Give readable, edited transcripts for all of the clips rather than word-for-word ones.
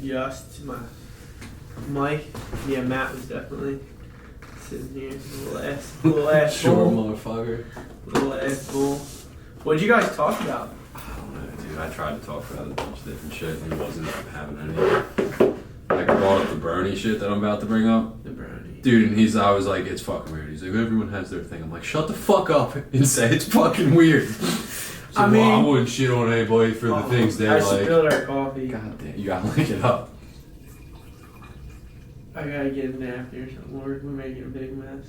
adjust my mic. Yeah, Matt was definitely sitting here. Little ass Sure, bull. motherfucker. Little ass bull. What'd you guys talk about? I don't know, dude. I tried to talk about a bunch of different shit and he wasn't having any. Like, I brought up the Bernie shit that I'm about to bring up. The brownie. Dude, and I was like, it's fucking weird. He's like, everyone has their thing. I'm like, shut the fuck up and say it's fucking weird. So, I mean, I wouldn't shit on anybody for the things they're I like. spilled our coffee. God damn, you gotta lick it up. I gotta get a napkin or something. We're making a big mess.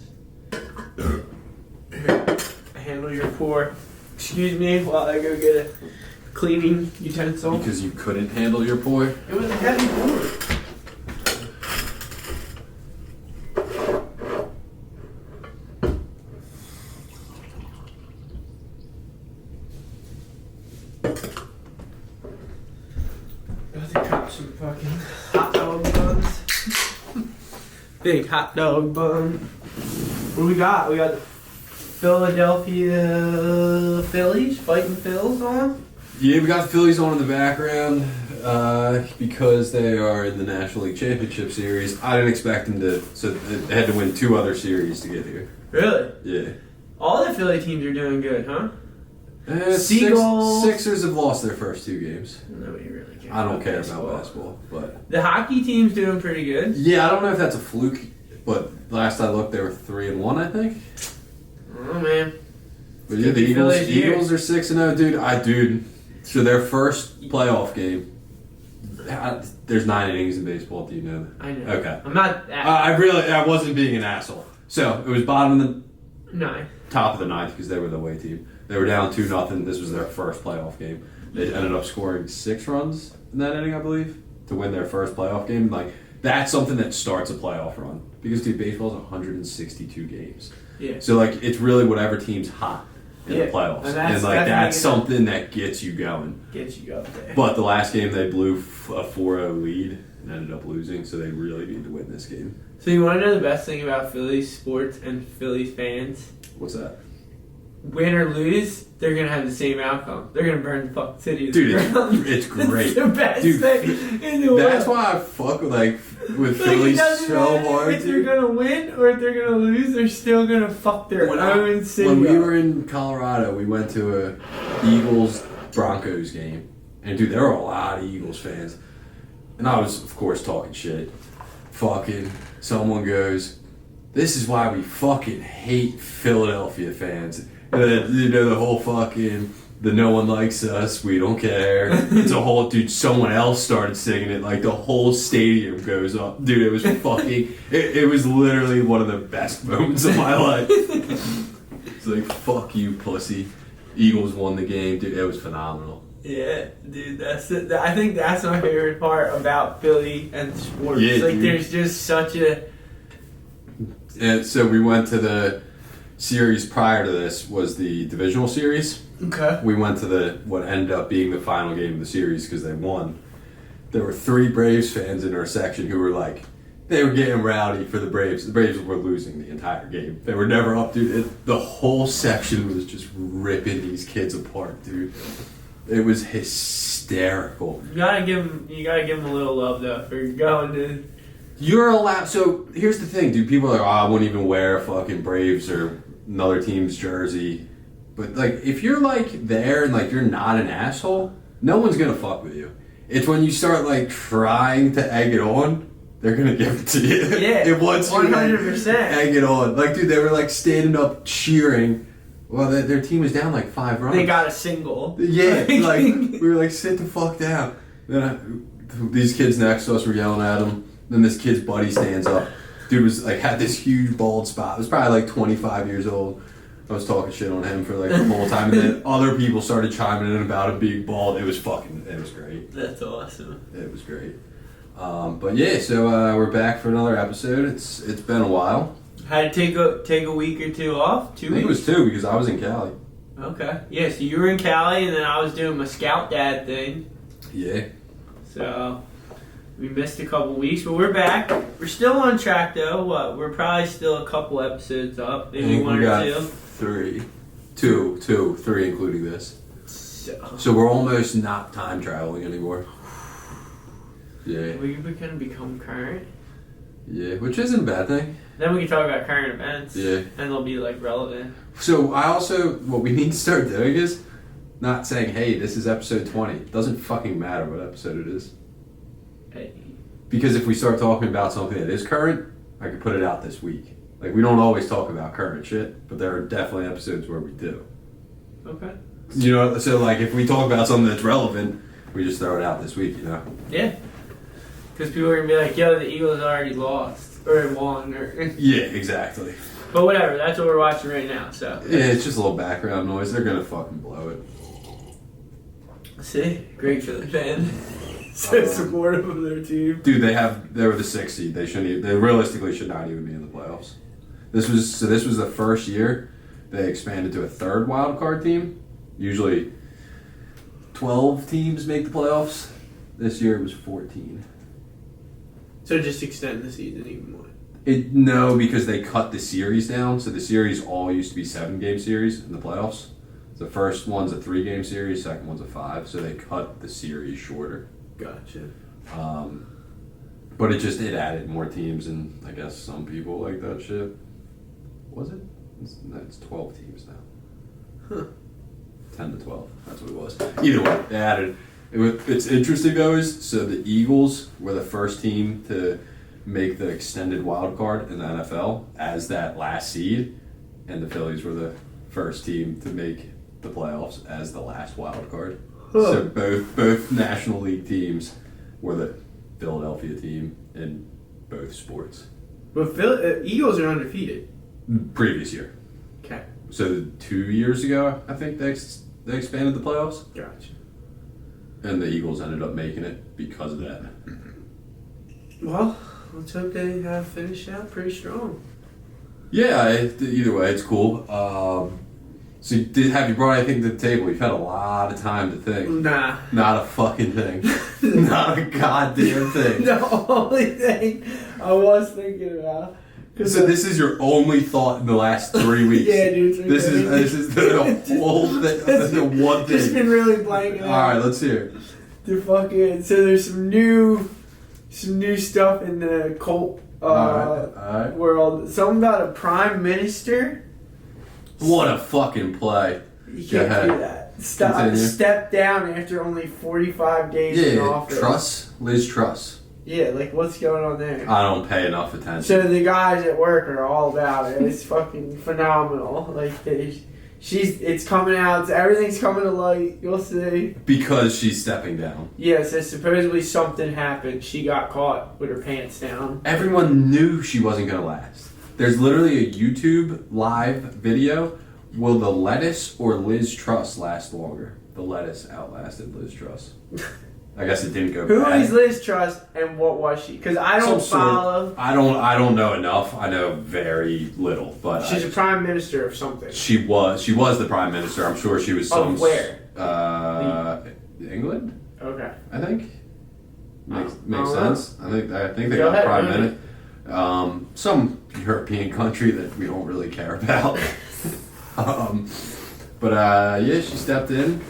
Here, handle your pour. Excuse me while I go get a cleaning utensil. Because you couldn't handle your pour? It was a heavy pour. Got to cop some fucking hot dog buns. Big hot dog bun. What do we got? We got the Philadelphia Phillies, fighting Phils on. Yeah, we got the Phillies on in the background because they are in the National League Championship Series. I didn't expect them to, so they had to win 2 other series to get here. Really? Yeah. All the Philly teams are doing good, huh? Seagulls. Sixers have lost their first 2 games. Nobody really cares. I don't care about basketball, but the hockey team's doing pretty good. yeah, I don't know if that's a fluke, but last I looked, they were 3-1, I think. Oh man. But yeah, the Eagles are 6-0, dude. So their first playoff game. There's 9 innings in baseball. Do you know that? I know. Okay. I'm not. I wasn't being an asshole. So it was bottom of the 9. top of the 9th because they were the away team. They were down 2-0. This was their first playoff game. They ended up scoring 6 runs in that inning, I believe, to win their first playoff game. Like, that's something that starts a playoff run because, dude, baseball's 162 games. Yeah. So like, it's really whatever team's hot in the playoffs, and like that's something that gets you going. Gets you up there. But the last game they blew a 4-0 lead and ended up losing, so they really need to win this game. So you want to know the best thing about Phillies sports and Phillies fans? What's that? Win or lose, they're gonna have the same outcome. They're gonna burn the fucking city. Dude, it's great. It's the best thing in the world. That's why I fuck with Phillies so hard. If they're gonna win or if they're gonna lose, they're still gonna fuck their own city. When we were in Colorado, we went to a Eagles-Broncos game. And dude, there were a lot of Eagles fans. And I was, of course, talking shit. Fucking, someone goes, this is why we fucking hate Philadelphia fans. And then, you know, the whole fucking, the no one likes us, we don't care. It's a whole, dude, someone else started singing it, like the whole stadium goes up. Dude, it was fucking, it was literally one of the best moments of my life. It's like, fuck you, pussy. Eagles won the game, dude, it was phenomenal. Yeah, dude, that's it. I think that's my favorite part about Philly and sports. Yeah, like, dude. there's just such a... And so we went to the series prior to this was the divisional series. Okay. We went to what ended up being the final game of the series because they won. There were 3 Braves fans in our section who were like, they were getting rowdy for the Braves. The Braves were losing the entire game. They were never up, dude. The whole section was just ripping these kids apart, dude. It was hysterical. You gotta give them a little love though for going to. You're allowed. So here's the thing, dude. People are like, oh, I wouldn't even wear a fucking Braves or another team's jersey. But like, if you're like there and like you're not an asshole, no one's gonna fuck with you. It's when you start like trying to egg it on, they're gonna give it to you. Yeah, it wants you 100%. Egg it on. Like, dude, they were like standing up cheering. Well, their team was down like 5 runs. They got a single. Yeah, like we were like, sit the fuck down. Then these kids next to us were yelling at him. Then this kid's buddy stands up. Dude was like had this huge bald spot. It was probably like 25 years old. I was talking shit on him for like the whole time, and then other people started chiming in about him being bald. It was great. That's awesome. It was great. But yeah, so we're back for another episode. It's been a while. Had to take a week or 2 off. 2 weeks. I think it was 2 because I was in Cali. Okay. Yeah, so you were in Cali, and then I was doing my scout dad thing. Yeah. So we missed a couple weeks, but we're back. We're still on track though. We're probably still a couple episodes up, maybe 1 or 2. 3, 2, 3, including this. So we're almost not time traveling anymore. Yeah. We can become current. Yeah, which isn't a bad thing. Then we can talk about current events. Yeah. And they'll be like relevant. So what we need to start doing is not saying, hey, this is episode 20. It doesn't fucking matter what episode it is. Hey. Because if we start talking about something that is current, I can put it out this week. Like, we don't always talk about current shit, but there are definitely episodes where we do. Okay. You know, so like if we talk about something that's relevant, we just throw it out this week, you know? Yeah. Because people are going to be like, yo, the Eagles already lost. Or won. Or Yeah, exactly. But whatever, that's what we're watching right now, so. Yeah, it's just a little background noise. They're going to fucking blow it. See? Great for the fan. So supportive of their team. Dude, they were the 6th seed. They realistically should not even be in the playoffs. This was the first year they expanded to a 3rd wild card team. Usually 12 teams make the playoffs. This year it was 14. So just extend the season even more. No, because they cut the series down. So the series all used to be 7-game series in the playoffs. The first one's a 3-game series, second one's a 5. So they cut the series shorter. Gotcha. But it added more teams, and I guess some people like that shit. Was it? It's 12 teams now. Huh. 10 to 12. That's what it was. Either way, they added. It's interesting though so the Eagles were the first team to make the extended wild card in the NFL as that last seed, and the Phillies were the first team to make the playoffs as the last wild card. Huh. So both National League teams were the Philadelphia team in both sports. But Eagles are undefeated. Previous year. Okay. So 2 years ago, I think they expanded the playoffs, Gotcha. and the Eagles ended up making it because of that. Well, let's hope they have finished out pretty strong. Yeah, either way, it's cool. So have you brought anything to the table? You've had a lot of time to think. Nah. Not a fucking thing. Not a goddamn thing. The only thing I was thinking about. So this is your only thought in the last 3 weeks. Yeah, dude. This is the whole thing. The one thing. Just been really blanking out. All right, let's hear it. The fucking so there's some new stuff in the cult all right. world. Something about a prime minister. What a fucking play. You can't do that. Step down after only 45 days in office. Liz Truss. Yeah, like what's going on there? I don't pay enough attention. So the guys at work are all about it. It's fucking phenomenal. Like it's coming out. Everything's coming to light. You'll see. Because she's stepping down. Yeah, so supposedly something happened. She got caught with her pants down. Everyone knew she wasn't going to last. There's literally a YouTube live video. Will the lettuce or Liz Truss last longer? The lettuce outlasted Liz Truss. I guess it didn't go Who bad. is Liz Truss and what was she? Because I don't follow. I don't know enough. I know very little, but She's a prime minister of something. She was the prime minister. I'm sure she was some. Of where? England. Okay. I think makes sense. I think they Go got ahead, prime minister. Some European country that we don't really care about. But yeah, she stepped in.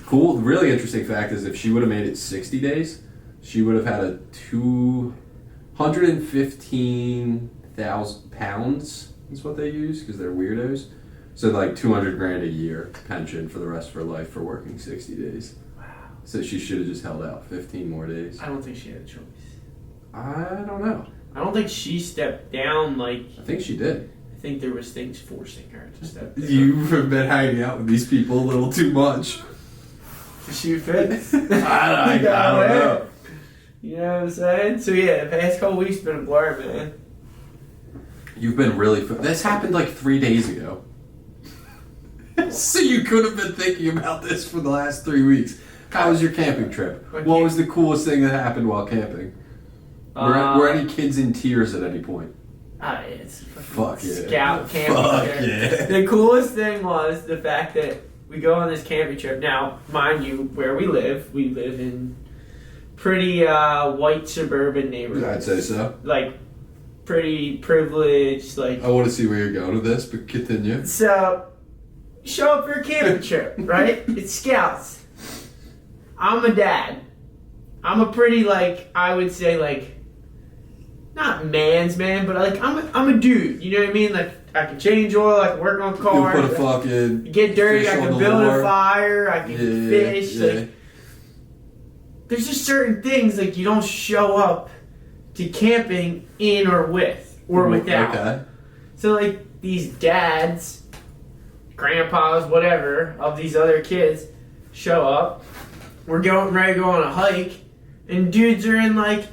Cool. The really interesting fact is if she would have made it 60 days, she would have had a 215,000 pounds is what they use because they're weirdos. So like $200,000 a year pension for the rest of her life for working 60 days. Wow. So she should have just held out 15 more days. I don't think she had a choice. I don't know. I don't think she stepped down like. I think she did. I think there was things forcing her to step down. You've been hanging out with these people a little too much. She fits. I don't know. You know what I'm saying? So yeah, the past couple weeks been a blur, man. You've been really. This happened like 3 days ago. So you could have been thinking about this for the last 3 weeks. How was your camping trip? What was the coolest thing that happened while camping? Were any kids in tears at any point? Ah, yeah, it's Fuck yeah. Scout camping trip. Yeah. The coolest thing was the fact that we go on this camping trip. Now, mind you, where we live in pretty white suburban neighborhoods. I'd say so. Like, pretty privileged, like... I want to see where you're going with this, but continue. So, show up for a camping trip, right? It's Scouts. I'm a dad. I'm a pretty, like, I would say, like, not man's man, but like I'm a dude. You know what I mean? Like I can change oil, I can work on cars. You put a fucking get dirty, fish I on can the build lure. a fire, I can fish. Yeah. Like there's just certain things like you don't show up to camping in or with or without. Okay. So like these dads, grandpas, whatever of these other kids show up. We're ready to go on a hike, and dudes are in like.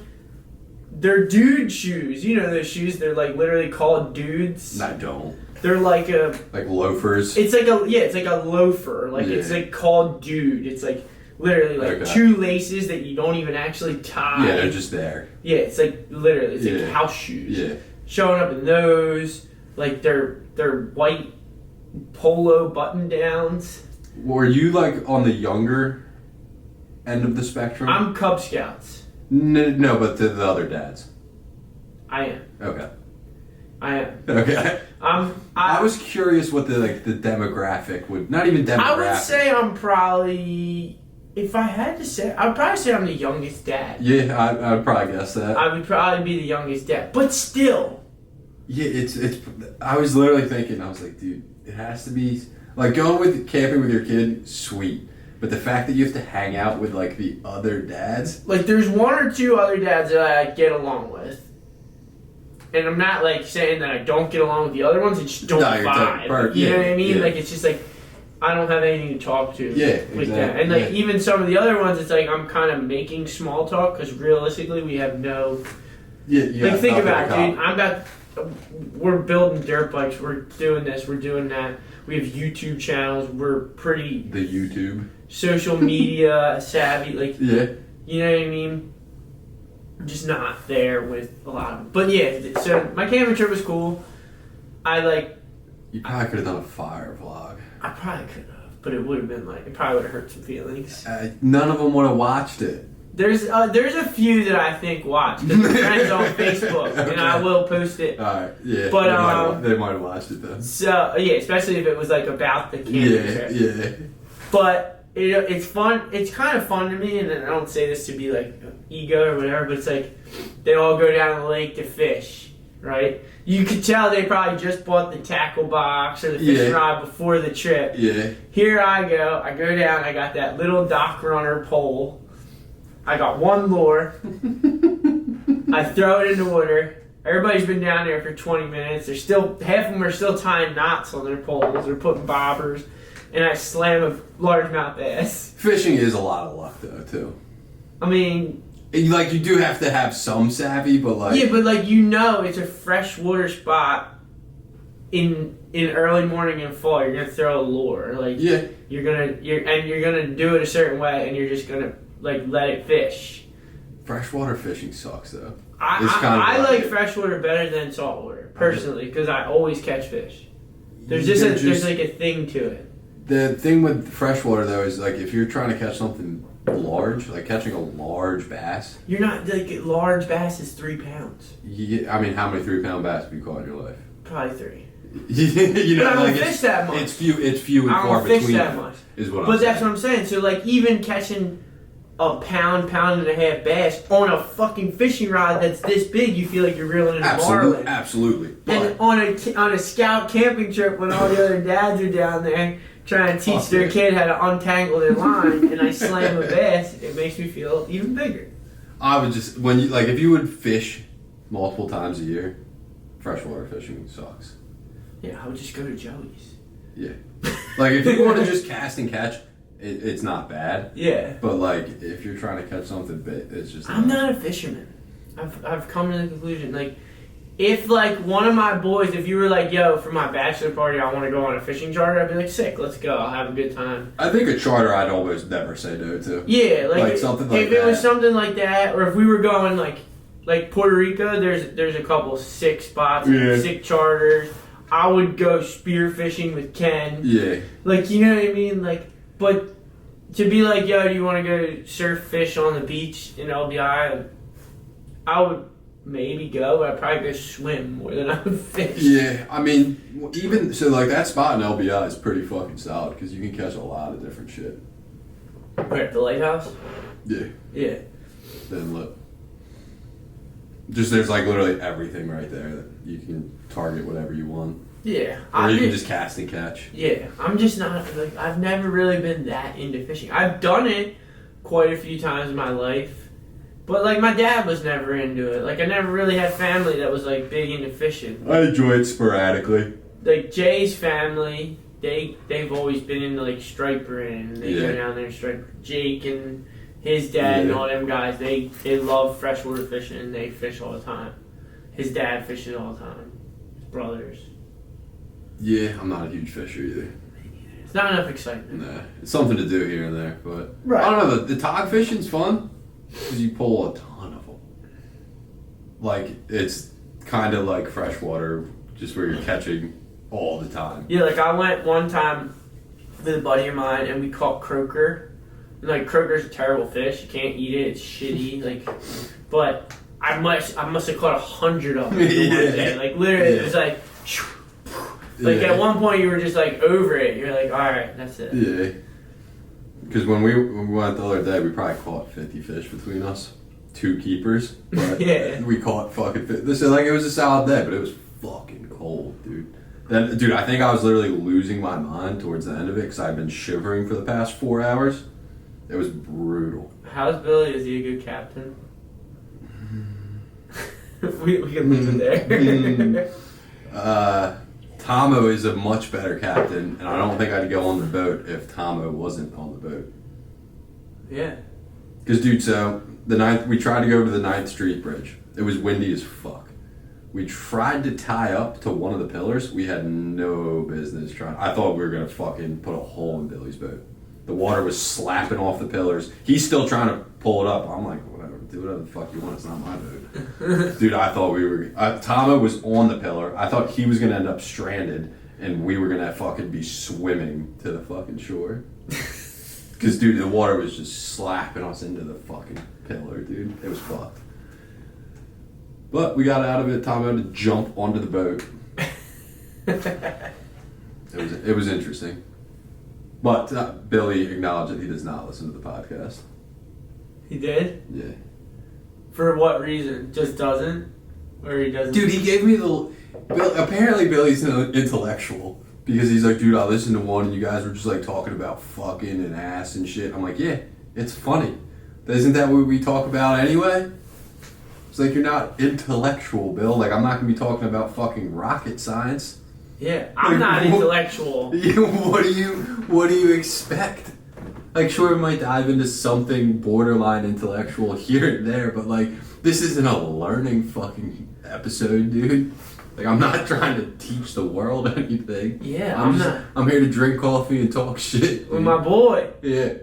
They're dude shoes. You know those shoes? They're like literally called dudes. I don't. They're like a... Like loafers? It's like a loafer. Like it's like called dude. It's like literally like two laces that you don't even actually tie. Yeah, they're just there. Yeah, it's like literally, it's like house shoes. Yeah. Showing up in those, like they're white polo button downs. Were you like on the younger end of the spectrum? I'm Cub Scouts. No, but to the other dads. I am. Okay. I am. Okay. I was curious what the demographic would. Not even demographic. I would say I'm probably. If I had to say, I'd probably say I'm the youngest dad. Yeah, I'd probably guess that. I would probably be the youngest dad, but still. Yeah, it's. I was literally thinking. I was like, dude, it has to be like going with camping with your kid. Sweet. But the fact that you have to hang out with, like, the other dads... Like, there's one or two other dads that I get along with. And I'm not, like, saying that I don't get along with the other ones. I just don't vibe. You know what I mean? Like, it's just, like, I don't have anything to talk to with that. And, like, even some of the other ones, it's like I'm kind of making small talk because, realistically, we have no... like, think about it, dude. We're building dirt bikes. We're doing this. We're doing that. We have YouTube channels. We're pretty... The YouTube... social media savvy, like you know what I mean. I'm just not there with a lot of them. But yeah, so my camping trip was cool. You probably could have done a fire vlog. I probably could have, but it would have been like it probably would have hurt some feelings. None of them would have watched it. There's a few that I think watch because my friends on Facebook, and I will post it. All right, yeah. But they might have watched it though. So yeah, especially if it was like about the camping trip. Yeah. But. It's fun. It's kind of fun to me, and I don't say this to be like ego or whatever, but it's like they all go down the lake to fish, right? You could tell they probably just bought the tackle box or the fishing rod before the trip. Yeah. Here I go down, I got that little dock runner pole. I got one lure. I throw it in the water. Everybody's been down there for 20 minutes. Half of them are still tying knots on their poles. They're putting bobbers. And I slam a largemouth bass. Fishing is a lot of luck, though, too. I mean... Like, you do have to have some savvy, but like... Yeah, but like, it's a freshwater spot in early morning and fall. You're going to throw a lure. Like, you're going to do it a certain way, and you're just going to, like, let it fish. Freshwater fishing sucks, though. I like freshwater better than saltwater, personally, because I always catch fish. There's like a thing to it. The thing with freshwater, though, is like if you're trying to catch something large, like catching a large bass. You're not, like, large bass is 3 pounds. I mean, how many 3-pound bass have you caught in your life? Probably 3. You know, but I don't like fish that much. It's few and far between. I don't fish that much. Is what I'm saying. But that's what I'm saying. So, like, even catching a pound and a half bass on a fucking fishing rod that's this big, you feel like you're reeling in a marlin. Absolutely. And on a scout camping trip when all the other dads are down there trying to teach their kid how to untangle their line, and I slam a bass, it makes me feel even bigger. I would just if you would fish multiple times a year, freshwater fishing sucks. Yeah, I would just go to Joey's. Yeah. Like if you want to just cast and catch, it's not bad. Yeah. But like if you're trying to catch something big, it's just. I'm not a fisherman. I've come to the conclusion like. If, like, one of my boys, if you were like, yo, for my bachelor party, I want to go on a fishing charter, I'd be like, sick, let's go, I'll have a good time. I think a charter I'd almost never say no to. Yeah, like something like if that. If it was something like that, or if we were going, like Puerto Rico, there's a couple sick spots, sick charters. I would go spear fishing with Ken. Yeah. Like, you know what I mean? Like, but to be like, yo, do you want to go surf fish on the beach in LBI? I would... maybe go, but I'd probably go swim more than I would fish. Yeah, I mean, even so, like that spot in LBI is pretty fucking solid because you can catch a lot of different shit. Where, at the lighthouse? Yeah. Yeah. the inlet. Just there's like literally everything right there that you can target whatever you want. Yeah. Or you can just cast and catch. Yeah. I'm just not, like, I've never really been that into fishing. I've done it quite a few times in my life. But, like, my dad was never into it. Like, I never really had family that was, like, big into fishing. I enjoy it sporadically. Like, Jay's family, they've always been into, like, stripering. And they go down there and stripe. Jake and his dad and all them guys, they love freshwater fishing and they fish all the time. His dad fishes all the time. His brothers. Yeah, I'm not a huge fisher either. It's not enough excitement. Nah, it's something to do here and there, but right. I don't know. The tog fishing's fun because you pull a ton of them. Like it's kind of like freshwater, just where you're catching all the time. Yeah, like I went one time with a buddy of mine and we caught croaker. And, like, croaker's a terrible fish. You can't eat it. It's shitty. Like, but I must have caught 100 of them in one day. Like literally, it was like. Like at one point you were just like over it. You're like, all right, that's it. Yeah. Because when we went the other day, we probably caught 50 fish between us, 2 keepers. But we caught fucking fish. This is like it was a solid day, but it was fucking cold, dude. Then, dude, I think I was literally losing my mind towards the end of it because I've been shivering for the past 4 hours. It was brutal. How's Billy? Is he a good captain? we can leave it there. Tomo is a much better captain, and I don't think I'd go on the boat if Tomo wasn't on the boat. Yeah. Because, dude, so we tried to go to the 9th Street Bridge. It was windy as fuck. We tried to tie up to one of the pillars. We had no business trying. I thought we were going to fucking put a hole in Billy's boat. The water was slapping off the pillars. He's still trying to pull it up. I'm like, whatever, do whatever the fuck you want. It's not my boat. Dude, I thought we were... Tomo was on the pillar. I thought he was going to end up stranded, and we were going to fucking be swimming to the fucking shore. Because, dude, the water was just slapping us into the fucking pillar, dude. It was fucked. But we got out of it. Tomo had to jump onto the boat. It was interesting. But Billy acknowledged that he does not listen to the podcast. He did? Yeah. For what reason? Just doesn't? Or he doesn't? Dude, he gave me apparently Billy's an intellectual. Because he's like, dude, I listened to one and you guys were just like talking about fucking and ass and shit. I'm like, yeah, it's funny. Isn't that what we talk about anyway? It's like, you're not intellectual, Bill. Like, I'm not going to be talking about fucking rocket science. Yeah, I'm not intellectual. What do you expect? Like, sure, we might dive into something borderline intellectual here and there, but like, this isn't a learning fucking episode, dude. Like, I'm not trying to teach the world anything. Yeah, I'm here to drink coffee and talk shit. With my boy. Yeah.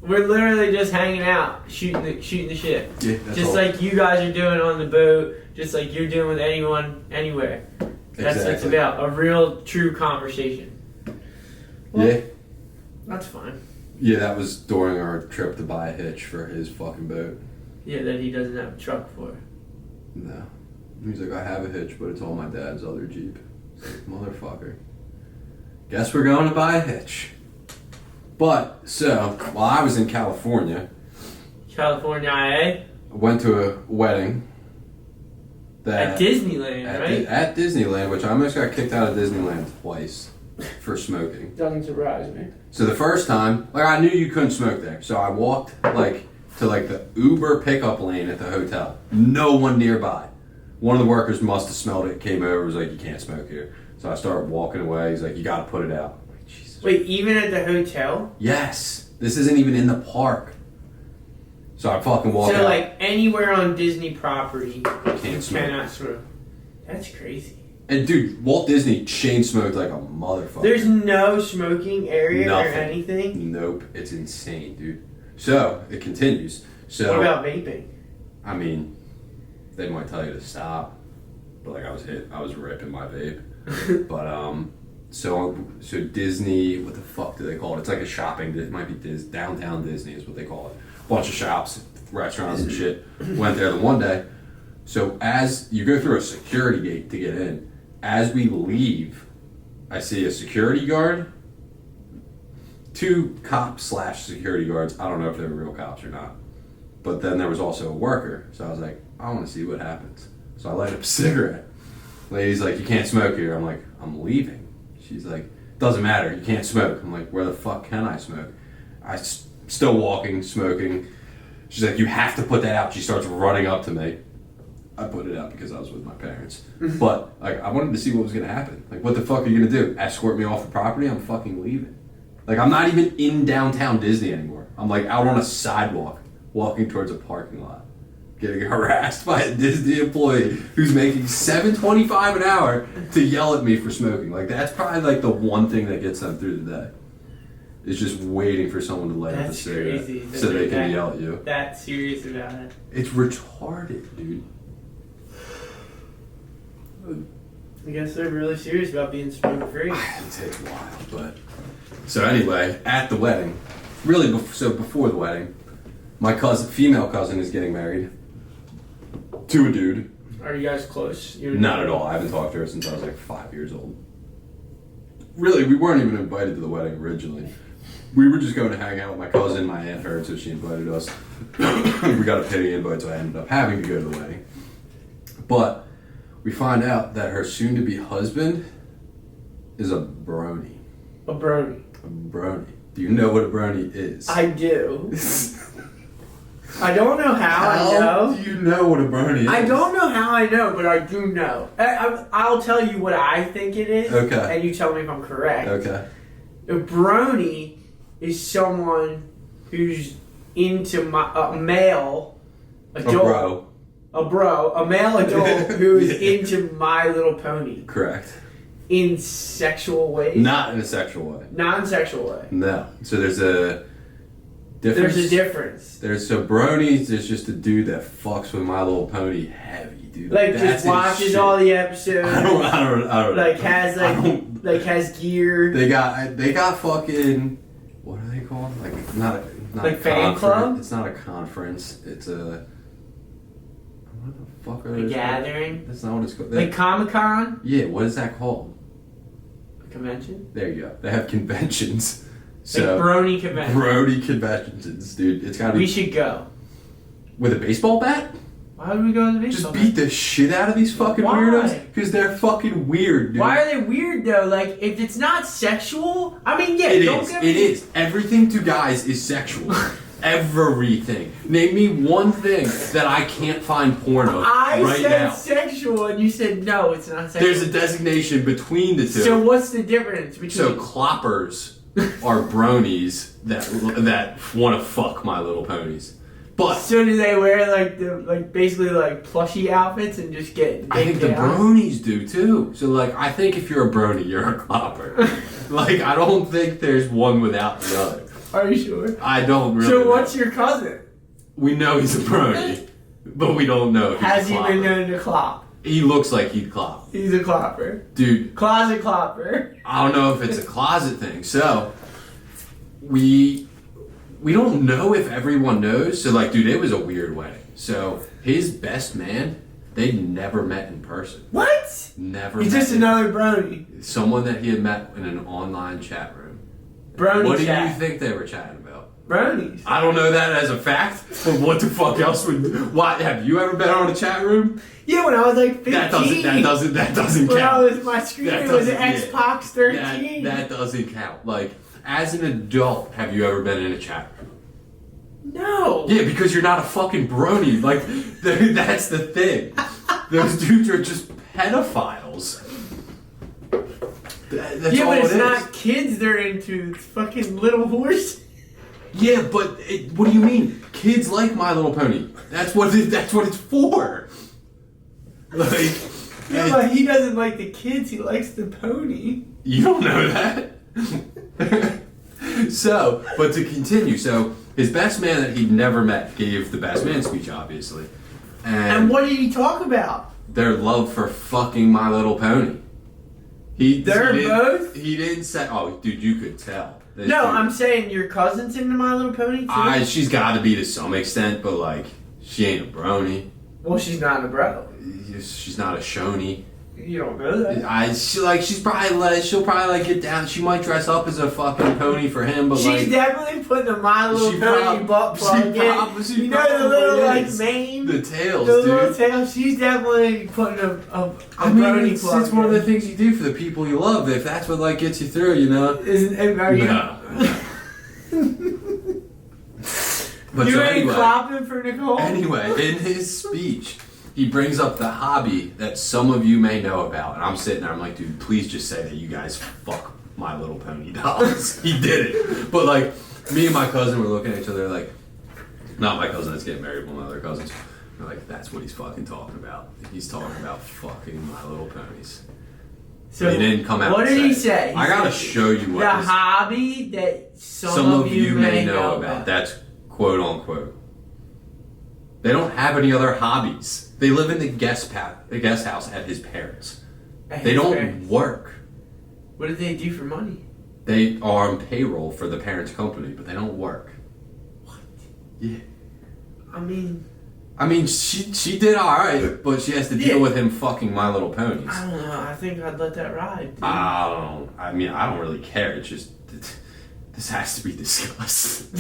We're literally just hanging out, shooting the shit. Yeah, that's just all. like you guys are doing on the boat, just like you're doing with anyone, anywhere. That's what it's about. A real, true conversation. Well, yeah. That's fine. Yeah, that was during our trip to buy a hitch for his fucking boat. Yeah, that he doesn't have a truck for. No. He's like, I have a hitch, but it's on my dad's other Jeep. It's like, motherfucker. Guess we're going to buy a hitch. But, so, while I was in California... California, IA? I went to a wedding. At Disneyland, right? At Disneyland, which I almost got kicked out of Disneyland twice for smoking. Doesn't surprise me. So the first time, like, I knew you couldn't smoke there. So I walked, like, to, like, the Uber pickup lane at the hotel. No one nearby. One of the workers must have smelled it, came over, was like, you can't smoke here. So I started walking away. He's like, you gotta put it out. I'm like, Jesus. Wait, even at the hotel? Yes. This isn't even in the park. So I fucking walked out. So, like, anywhere on Disney property, you smoke. cannot smoke. That's crazy. And, dude, Walt Disney chain smoked like a motherfucker. There's no smoking area Nothing. or anything? Nope. It's insane, dude. So, it continues. So, what about vaping? I mean, they might tell you to stop. But, like, I was ripping my vape. But, so Disney, what the fuck do they call it? It's like a shopping, it might be downtown Disney is what they call it. Bunch of shops, restaurants and shit. Went there the one day. So as you go through a security gate to get in, as we leave, I see a security guard, 2 cop/security guards. I don't know if they were real cops or not. But then there was also a worker. So I was like, I want to see what happens. So I light up a cigarette. Lady's like, you can't smoke here. I'm like, I'm leaving. She's like, doesn't matter. You can't smoke. I'm like, where the fuck can I smoke? Still walking, smoking. She's like, you have to put that out. She starts running up to me. I put it out because I was with my parents. But like, I wanted to see what was going to happen. Like, what the fuck are you going to do? Escort me off the property? I'm fucking leaving. Like, I'm not even in downtown Disney anymore. I'm like out on a sidewalk, walking towards a parking lot, getting harassed by a Disney employee who's making $7.25 an hour to yell at me for smoking. Like, that's probably like the one thing that gets them through the day. It's just waiting for someone to light up a cigarette so they can yell at you. That's serious about it. It's retarded, dude. I guess they're really serious about being smoke free. It takes a while, but so anyway, at the wedding, really, before the wedding, my female cousin, is getting married to a dude. Are you guys close? Not at all. I haven't talked to her since I was like 5 years old. Really, we weren't even invited to the wedding originally. We were just going to hang out with my cousin. My aunt heard, so she invited us. We got a pity invite, so I ended up having to go to the wedding. But we find out that her soon-to-be husband is a brony. A brony. A brony. Do you know what a brony is? I do. I don't know how I know. Do you know what a brony is? I don't know how I know, but I do know. I'll tell you what I think it is. Okay. And you tell me if I'm correct. Okay. A brony is someone who's into a male adult. A male adult who's into My Little Pony. Correct. In sexual ways? Not in a sexual way. Not in a sexual way. No. So there's a difference. There's a difference. So bronies is just a dude that fucks with My Little Pony heavy, dude. Like just watches all the episodes. I don't like has has gear. They got fucking, what are they called? Like not like a fan club? It's not a conference. It's a, what the fuck are they? A gathering? Called? That's not what it's called. Like Comic-Con? Yeah, what is that called? A convention? There you go. They have conventions. So, like brony conventions. Brony conventions, dude. It's gotta be. We should go. With a baseball bat? Why would we go to the baseball Just beat the shit out of these fucking weirdos? Because they're fucking weird, dude. Why are they weird, though? Like, if it's not sexual, I mean, yeah, It is. Everything to guys is sexual. Everything. Name me one thing that I can't find porno right now. I said sexual, and you said no, it's not sexual. There's a designation between the two. So what's the difference between... So cloppers are bronies that want to fuck My Little Ponies. But so do they wear basically plushy outfits and just get? I think the bronies do too. So I think if you're a brony, you're a clopper. I don't think there's one without the other. Are you sure? I don't really. So what's your cousin? We know he's a brony, but we don't know if he's Has a clopper. he been known to clop? He looks like he'd clop. He's a clopper. Dude. Closet clopper. I don't know if it's a closet thing. So, we don't know if everyone knows. So, dude, it was a weird wedding. So, his best man, they never met in person. What? Never He's met. just another brony. Someone that he had met in an online chat room. Brony What chat. do you think they were chatting about? Bronies. I don't know that as a fact, but what the fuck else would... Why, have you ever been on a chat room? Yeah, when I was 15. That doesn't when count. My screen was Xbox 13. That doesn't count. As an adult, have you ever been in a chat room? No. Yeah, because you're not a fucking brony. That's the thing. Those dudes are just pedophiles. That's yeah, all but it's it not kids they're into. It's fucking little horse. Yeah, but what do you mean? Kids like My Little Pony. That's what it's for. Yeah, but he doesn't like the kids. He likes the pony. You don't know that. So, but to continue, so his best man that he'd never met gave the best man speech, obviously. And what did he talk about? Their love for fucking My Little Pony. He didn't say. Oh, dude, you could tell. I'm saying your cousin's into My Little Pony too. She's got to be to some extent, but she ain't a brony. Well, she's not a bro. She's not a shoney. You don't know that. She'll probably get down. She might dress up as a fucking pony for him, but she's definitely putting a My Little Pony butt plug in. You know the little mane, the tails, the dude. little tails. She's definitely putting a brony plug. It's one of the things you do for the people you love. If that's what gets you through, Isn't it? No. But you so ain't anyway, clapping for Nicole. Anyway, in his speech, he brings up the hobby that some of you may know about, and I'm sitting there. I'm like, dude, please just say that you guys fuck My Little Pony dolls. He did it, but me and my cousin were looking at each other not my cousin that's getting married, one of my other cousins. We're like, that's what he's fucking talking about. He's talking about fucking My Little Ponies. So he didn't come out. What did he say? I gotta show you what the hobby that some of you may know about. That's quote unquote. They don't have any other hobbies. They live in the guest house at his parents. They don't work. What do they do for money? They are on payroll for the parents' company, but they don't work. What? Yeah. I mean, she did all right, but she has to deal with him fucking My Little Ponies. I don't know. I think I'd let that ride. Dude. I don't really care. It's just this has to be discussed.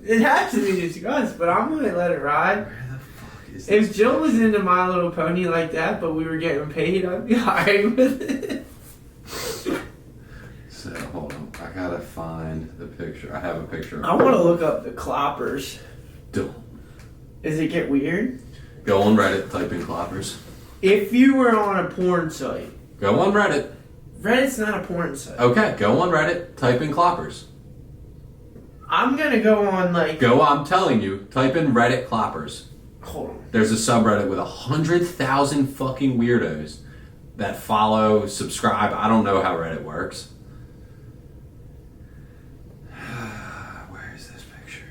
It has to be discussed, but I'm gonna let it ride. Where the fuck is If Jill was into My Little Pony like that, but we were getting paid, I'd be alright with it. So hold on, I gotta find the picture. I have a picture. I want to look up the cloppers. Don't. Does it get weird? Go on Reddit, type in cloppers. If you were on a porn site. Go on Reddit. Reddit's not a porn site. Okay, go on Reddit, type in cloppers. I'm gonna go on I'm telling you, type in Reddit cloppers. Hold on. There's a subreddit with 100,000 fucking weirdos that follow, subscribe. I don't know how Reddit works. Where is this picture?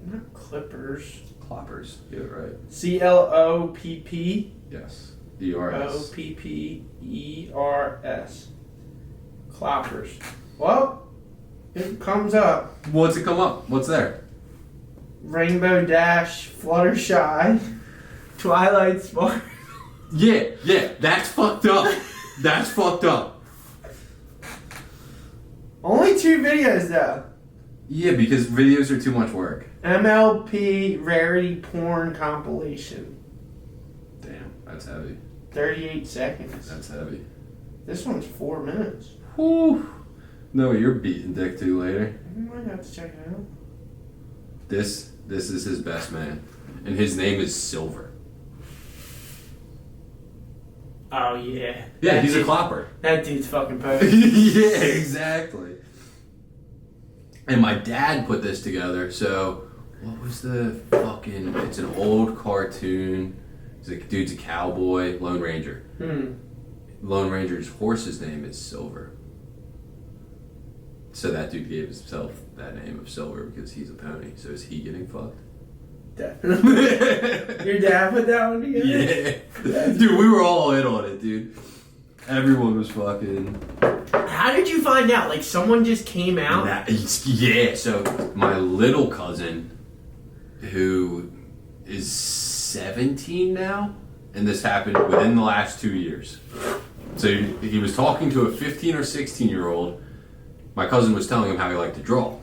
Not clippers. Cloppers. Get it right. CLOPP. Yes. ERS. OPPERS. Cloppers. Well, it comes up. What's it come up? What's there? Rainbow Dash, Fluttershy, Twilight Spark. Yeah, that's fucked up. That's fucked up. Only 2 videos though. Yeah, because videos are too much work. MLP Rarity Porn Compilation. Damn, that's heavy. 38 seconds. That's heavy. This one's 4 minutes. Whew. No, you're beating dick to later. I might have to check it out. This is his best man. And his name is Silver. Oh, yeah. Yeah, he's a clopper. That dude's fucking perfect. Yeah, exactly. And my dad put this together, so what was the fucking... It's an old cartoon. Dude's a cowboy, Lone Ranger. Lone Ranger's horse's name is Silver. So that dude gave himself that name of Silver because he's a pony. So is he getting fucked? Definitely. Your dad put that one together? Yeah. Dude, we were all in on it, dude. Everyone was fucking... How did you find out? Like, someone just came out? Yeah, so my little cousin, who is 17 now, and this happened within the last 2 years. So he was talking to a 15 or 16-year-old. My cousin was telling him how he liked to draw.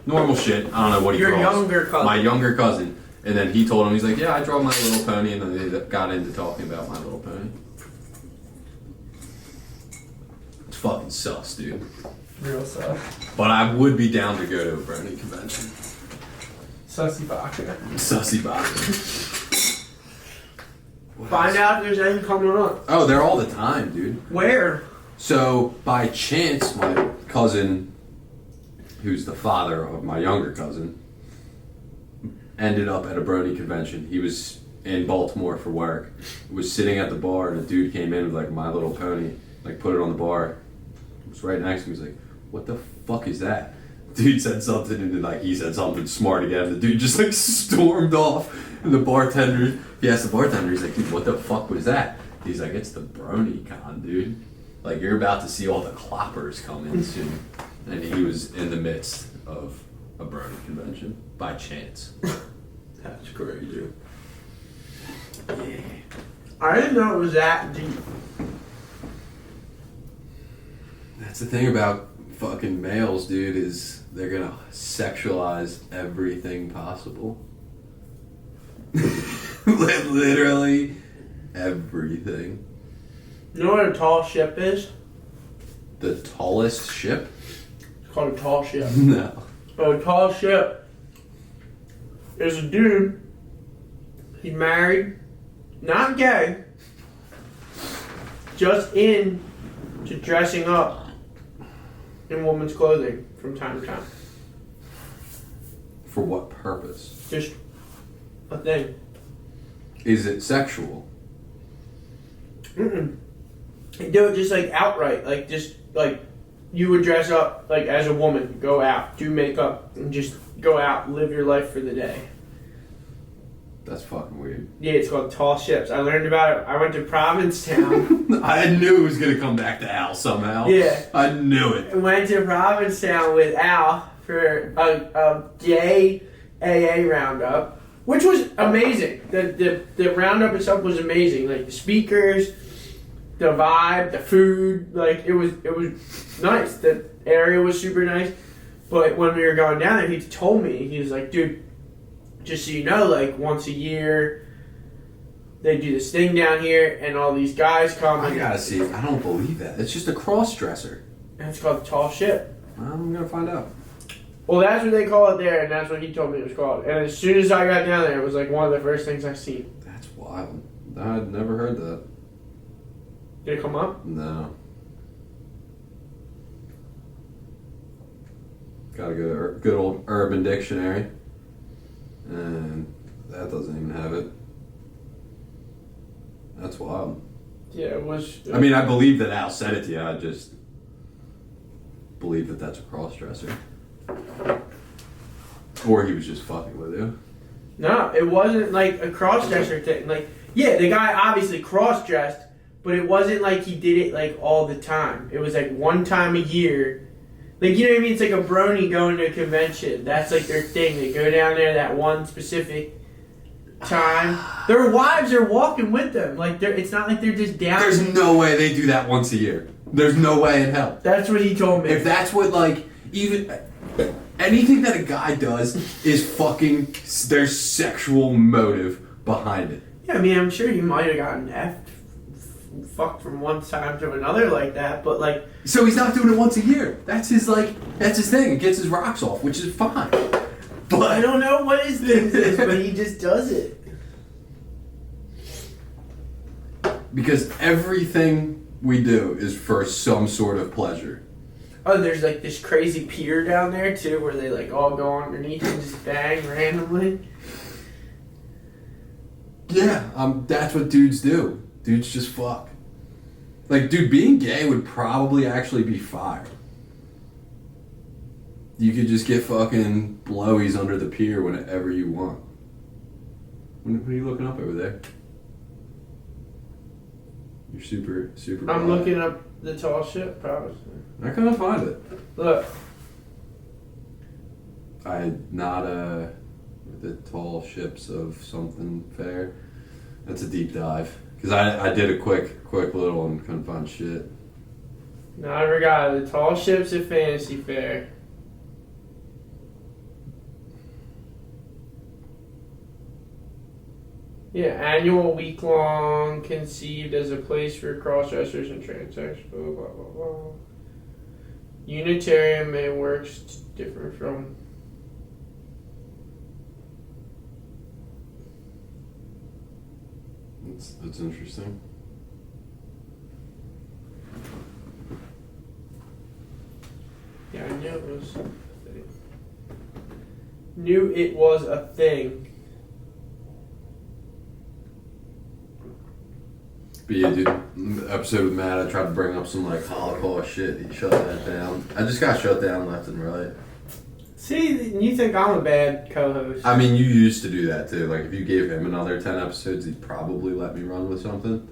Normal shit. I don't know what he draws. Your younger cousin. My younger cousin. And then he told him, he's like, yeah, I draw My Little Pony. And then they got into talking about My Little Pony. It's fucking sus, dude. Real sus. But I would be down to go to a brony convention. Sussy Baka. Sussy Baka. Find out if there's anything coming up. Oh, they're all the time, dude. Where? So, by chance, my cousin, who's the father of my younger cousin, ended up at a brony convention. He was in Baltimore for work. Was sitting at the bar, and a dude came in with like My Little Pony, like put it on the bar. He was right next to me. He was like, "What the fuck is that?" Dude said something, and then like he said something smart again. The dude just like stormed off, and the bartender. He asked the bartender, he's like, "Dude, what the fuck was that?" He's like, "It's the brony con, dude. Like you're about to see all the cloppers come in soon." And he was in the midst of a brony convention by chance. That's crazy. Yeah. I didn't know it was that deep. That's the thing about fucking males, dude, is they're gonna sexualize everything possible. Literally everything. You know what a tall ship is? The tallest ship? It's called a tall ship. No. A tall ship is a dude. He's married, not gay, just into dressing up in women's clothing from time to time. For what purpose? Just a thing. Is it sexual? Mm-mm. They do it just like outright, like just like you would dress up like as a woman, go out, do makeup, and just go out, live your life for the day. That's fucking weird. Yeah, it's called Tall Ships. I learned about it. I went to Provincetown. I knew it was gonna come back to Al somehow. Yeah. I knew it. I went to Provincetown with Al for a gay AA roundup, which was amazing. The roundup itself was amazing. Like the speakers, the vibe, the food, like it was nice. The area was super nice. But when we were going down there, he told me, he was like, dude, just so you know, like once a year they do this thing down here and all these guys come. I gotta see. I don't believe that. It's just a cross dresser. And it's called the Tall Ship. I'm gonna find out. Well, that's what they call it there, and that's what he told me it was called. And as soon as I got down there, it was like one of the first things I seen. That's wild. I'd never heard that. Did it come up? No. Gotta go to good old Urban Dictionary. And that doesn't even have it. That's wild. Yeah, it was. I mean, I believe that Al said it to you. I just believe that that's a cross-dresser. Or he was just fucking with you. No, it wasn't like a cross-dresser thing. Like, yeah, the guy obviously cross-dressed, but it wasn't like he did it like all the time. It was like one time a year. Like, you know what I mean? It's like a brony going to a convention. That's like their thing. They go down there that one specific time. Their wives are walking with them. Like, it's not like they're just down. There's no way they do that once a year. There's no way in hell. That's what he told me. If that's what, like, even anything that a guy does is fucking, there's sexual motive behind it. Yeah, I mean, I'm sure he might have gotten fucked from one time to another like that, but like. So he's not doing it once a year. That's his thing. It gets his rocks off, which is fine. But I don't know what his thing is, but he just does it. Because everything we do is for some sort of pleasure. Oh, there's like this crazy pier down there too, where they like all go underneath and just bang randomly. Yeah, that's what dudes do. Dudes just fuck. Like, dude, being gay would probably actually be fire. You could just get fucking blowies under the pier whenever you want. What are you looking up over there? You're super, super. I'm looking up the Tall Ship, probably. I couldn't find it. Look. Not the tall ships of something fair. That's a deep dive. Because I did a quick little and couldn't find shit. No, I forgot. The Tall Ships at Fantasy Fair. Yeah, annual week-long, conceived as a place for cross-dressers and transsexuals, blah, blah, blah, blah. Unitarian may works different from... That's interesting. Yeah, I knew it was a thing. Knew it was a thing. But yeah, dude, the episode with Matt, I tried to bring up some like Holocaust shit. He shut that down. I just got shut down left and right. See, you think I'm a bad co-host. I mean, you used to do that too. Like, if you gave him another 10 episodes, he'd probably let me run with something.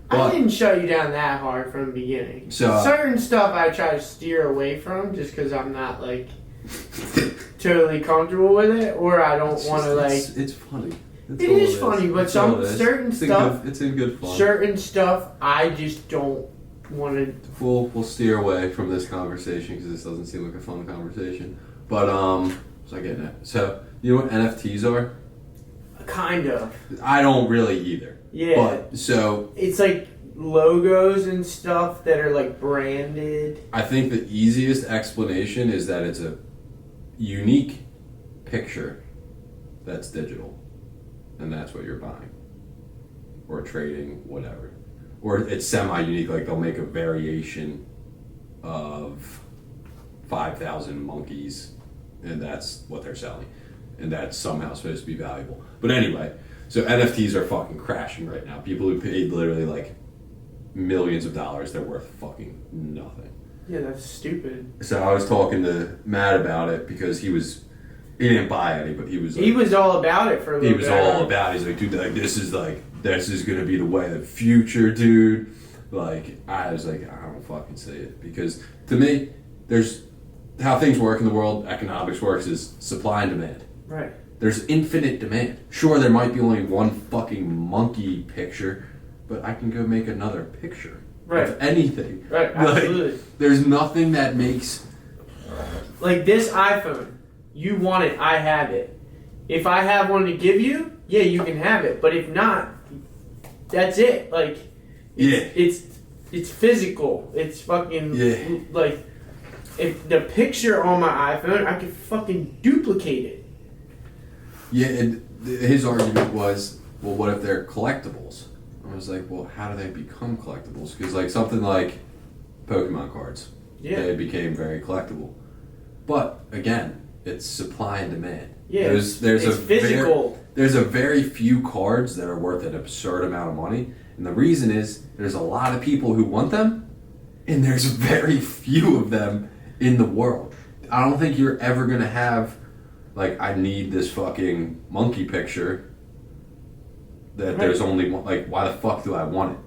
But I didn't shut you down that hard from the beginning. So, certain stuff I try to steer away from just because I'm not, like, totally comfortable with it, or I don't want to, like... It's funny. It is funny, but certain stuff. It's in good fun. Certain stuff, I just don't want to. We'll steer away from this conversation because this doesn't seem like a fun conversation. But so I get it. So you know what NFTs are? Kind of. I don't really either. Yeah. But so it's like logos and stuff that are like branded. I think the easiest explanation is that it's a unique picture that's digital, and that's what you're buying or trading, whatever. Or it's semi-unique, like they'll make a variation of 5,000 monkeys, and that's what they're selling, and that's somehow supposed to be valuable. But anyway, so NFTs are fucking crashing right now. People who paid literally like millions of dollars, they're worth fucking nothing. Yeah, that's stupid. So I was talking to Matt about it because he didn't buy any, but he was like, he was all about it for a little bit. He was all about it. He's like, dude, this is gonna be the way of the future, dude. Like, I was like, I don't fucking see it. Because to me, there's how things work in the world, economics works is supply and demand. Right. There's infinite demand. Sure, there might be only one fucking monkey picture, but I can go make another picture. Right. Of anything. Right, absolutely. Like, there's nothing that makes... Like this iPhone, you want it, I have it. If I have one to give you, yeah, you can have it. But if not, that's it. Like, it's physical. It's fucking like, if the picture on my iPhone, I could fucking duplicate it. Yeah, and his argument was, well, what if they're collectibles? I was like, well, how do they become collectibles? Because like something like Pokemon cards, they became very collectible. But again, it's supply and demand. Yeah, there's physical. There's a very few cards that are worth an absurd amount of money, and the reason is there's a lot of people who want them, and there's very few of them in the world. I don't think you're ever gonna have like, I need this fucking monkey picture. That there's only one. Like, why the fuck do I want it?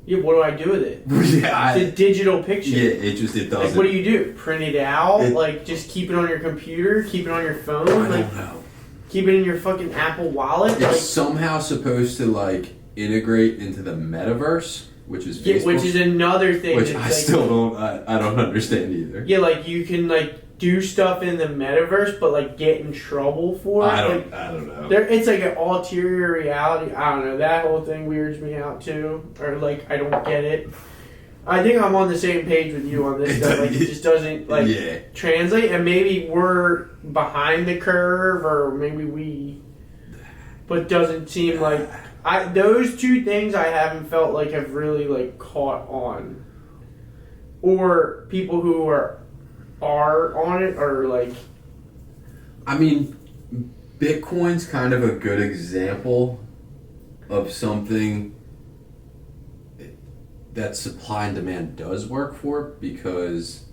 Yeah, what do I do with it? It's a digital picture. Yeah, it doesn't. Like, what do you do? Print it out? Like, just keep it on your computer? Keep it on your phone? I don't know. Keep it in your fucking Apple Wallet? It's somehow supposed to, like, integrate into the metaverse, which is Facebook. Yeah, which is another thing. Which I still don't, I don't understand either. Yeah, like, you can, like, do stuff in the metaverse, but, like, get in trouble for it. I don't know. It's like an ulterior reality. I don't know. That whole thing weirds me out, too. Or, like, I don't get it. I think I'm on the same page with you on this stuff. Like, it just doesn't, like, translate. And maybe we're behind the curve, or maybe but doesn't seem like... those two things I haven't felt like have really, like, caught on. Or people who are on it, or, like... I mean, Bitcoin's kind of a good example of something that supply and demand does work for, because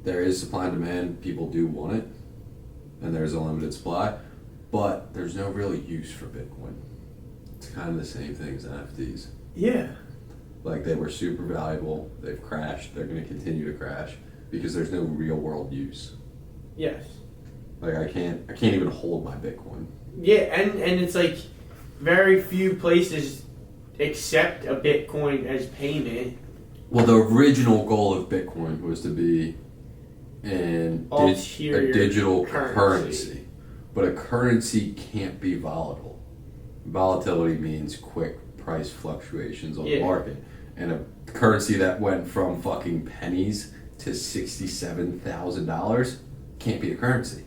there is supply and demand, people do want it, and there's a limited supply, but there's no real use for Bitcoin. It's kind of the same thing as NFTs. Yeah. Like, they were super valuable, they've crashed, they're going to continue to crash, because there's no real world use. Yes. Like, I can't even hold my Bitcoin. Yeah, and it's like very few places accept a Bitcoin as payment. Well, the original goal of Bitcoin was to be a digital currency. But a currency can't be volatile. Volatility means quick price fluctuations on the market. And a currency that went from fucking pennies to $67,000 can't be a currency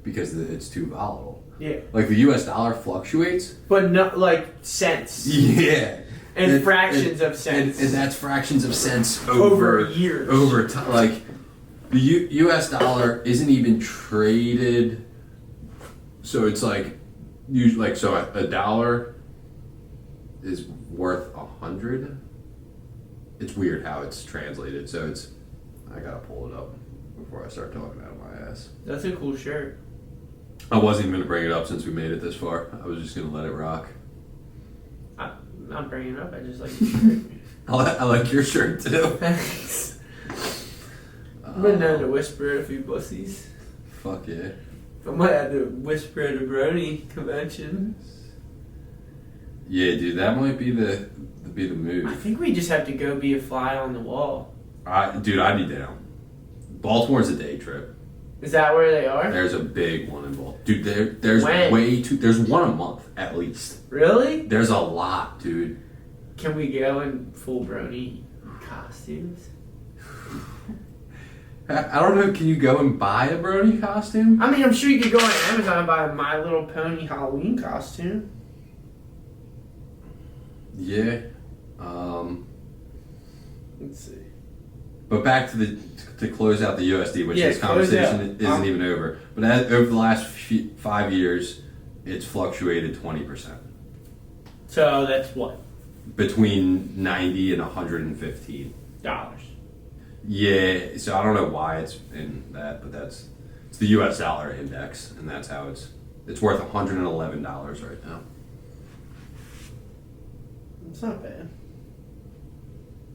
because it's too volatile. Yeah. Like, the US dollar fluctuates, but not like cents. Yeah. And fractions of cents. And that's fractions of cents over years. Over time. Like, the US dollar isn't even traded. So it's like, usually, like, so a dollar is worth 100. It's weird how it's translated. So it's, I gotta pull it up before I start talking out of my ass. That's a cool shirt. I wasn't even gonna bring it up since we made it this far. I was just gonna let it rock. I'm not bringing it up. I just like the shirt. I like your shirt too. Thanks. I've been known to whisper at a few bussies. Fuck yeah. I might have to whisper at a brony convention. Yeah, dude, that might be the move. I think we just have to go be a fly on the wall. Dude, I'd be down. Baltimore's a day trip. Is that where they are? There's a big one in Baltimore. Dude, there's way too... There's one a month, at least. Really? There's a lot, dude. Can we go in full brony costumes? I don't know, can you go and buy a brony costume? I mean, I'm sure you could go on Amazon and buy a My Little Pony Halloween costume. Yeah. Let's see. But back to close out the USD, which this conversation isn't even over. But over the last 5 years, it's fluctuated 20%. So that's what? Between 90 and 115 dollars. Yeah, so I don't know why it's in that, but it's the US dollar index, and that's how it's worth $111 right now. It's not bad.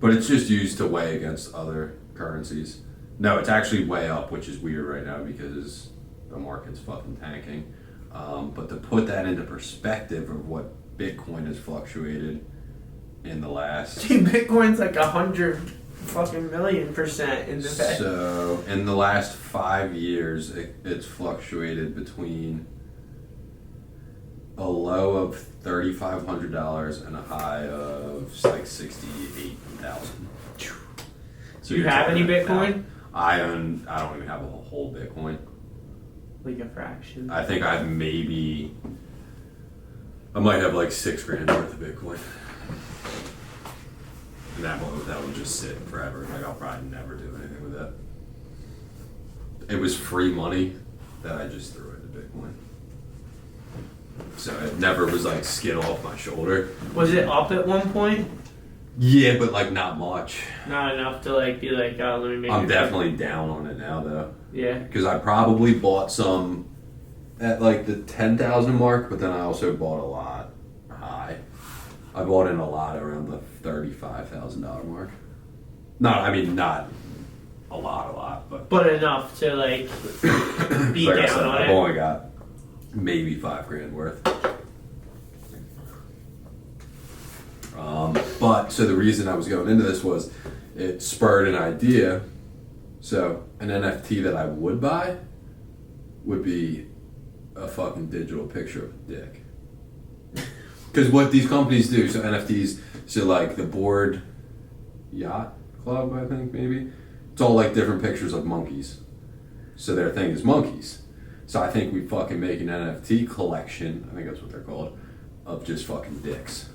But it's just used to weigh against other currencies. No, it's actually way up, which is weird right now because the market's fucking tanking. But to put that into perspective of what Bitcoin has fluctuated in the last... Dude, Bitcoin's like 100 fucking million% in the past. So, in the last 5 years, it's fluctuated between a low of $3,500 and a high of like $68,000. So you have any Bitcoin? I don't even have a whole Bitcoin. Like a fraction. I think I might have like $6,000 worth of Bitcoin. And that will just sit forever. Like I'll probably never do anything with that. It was free money that I just threw into Bitcoin. So it never was like skin off my shoulder. Was it up at one point? Yeah, but like not much. Not enough to like be like, oh, let me make. I'm definitely down on it now though. Yeah. Because I probably bought some at like the 10,000 mark, but then I also bought a lot high. I bought in a lot around the $35,000 mark. Not a lot, but enough to like be like down on I've it. only got maybe $5,000 worth. But so the reason I was going into this was it spurred an idea. So an NFT that I would buy would be a fucking digital picture of a dick. Because what these companies do, so NFTs, so like the Bored Yacht Club, I think maybe, it's all like different pictures of monkeys. So their thing is monkeys. So I think we fucking make an NFT collection, I think that's what they're called, of just fucking dicks.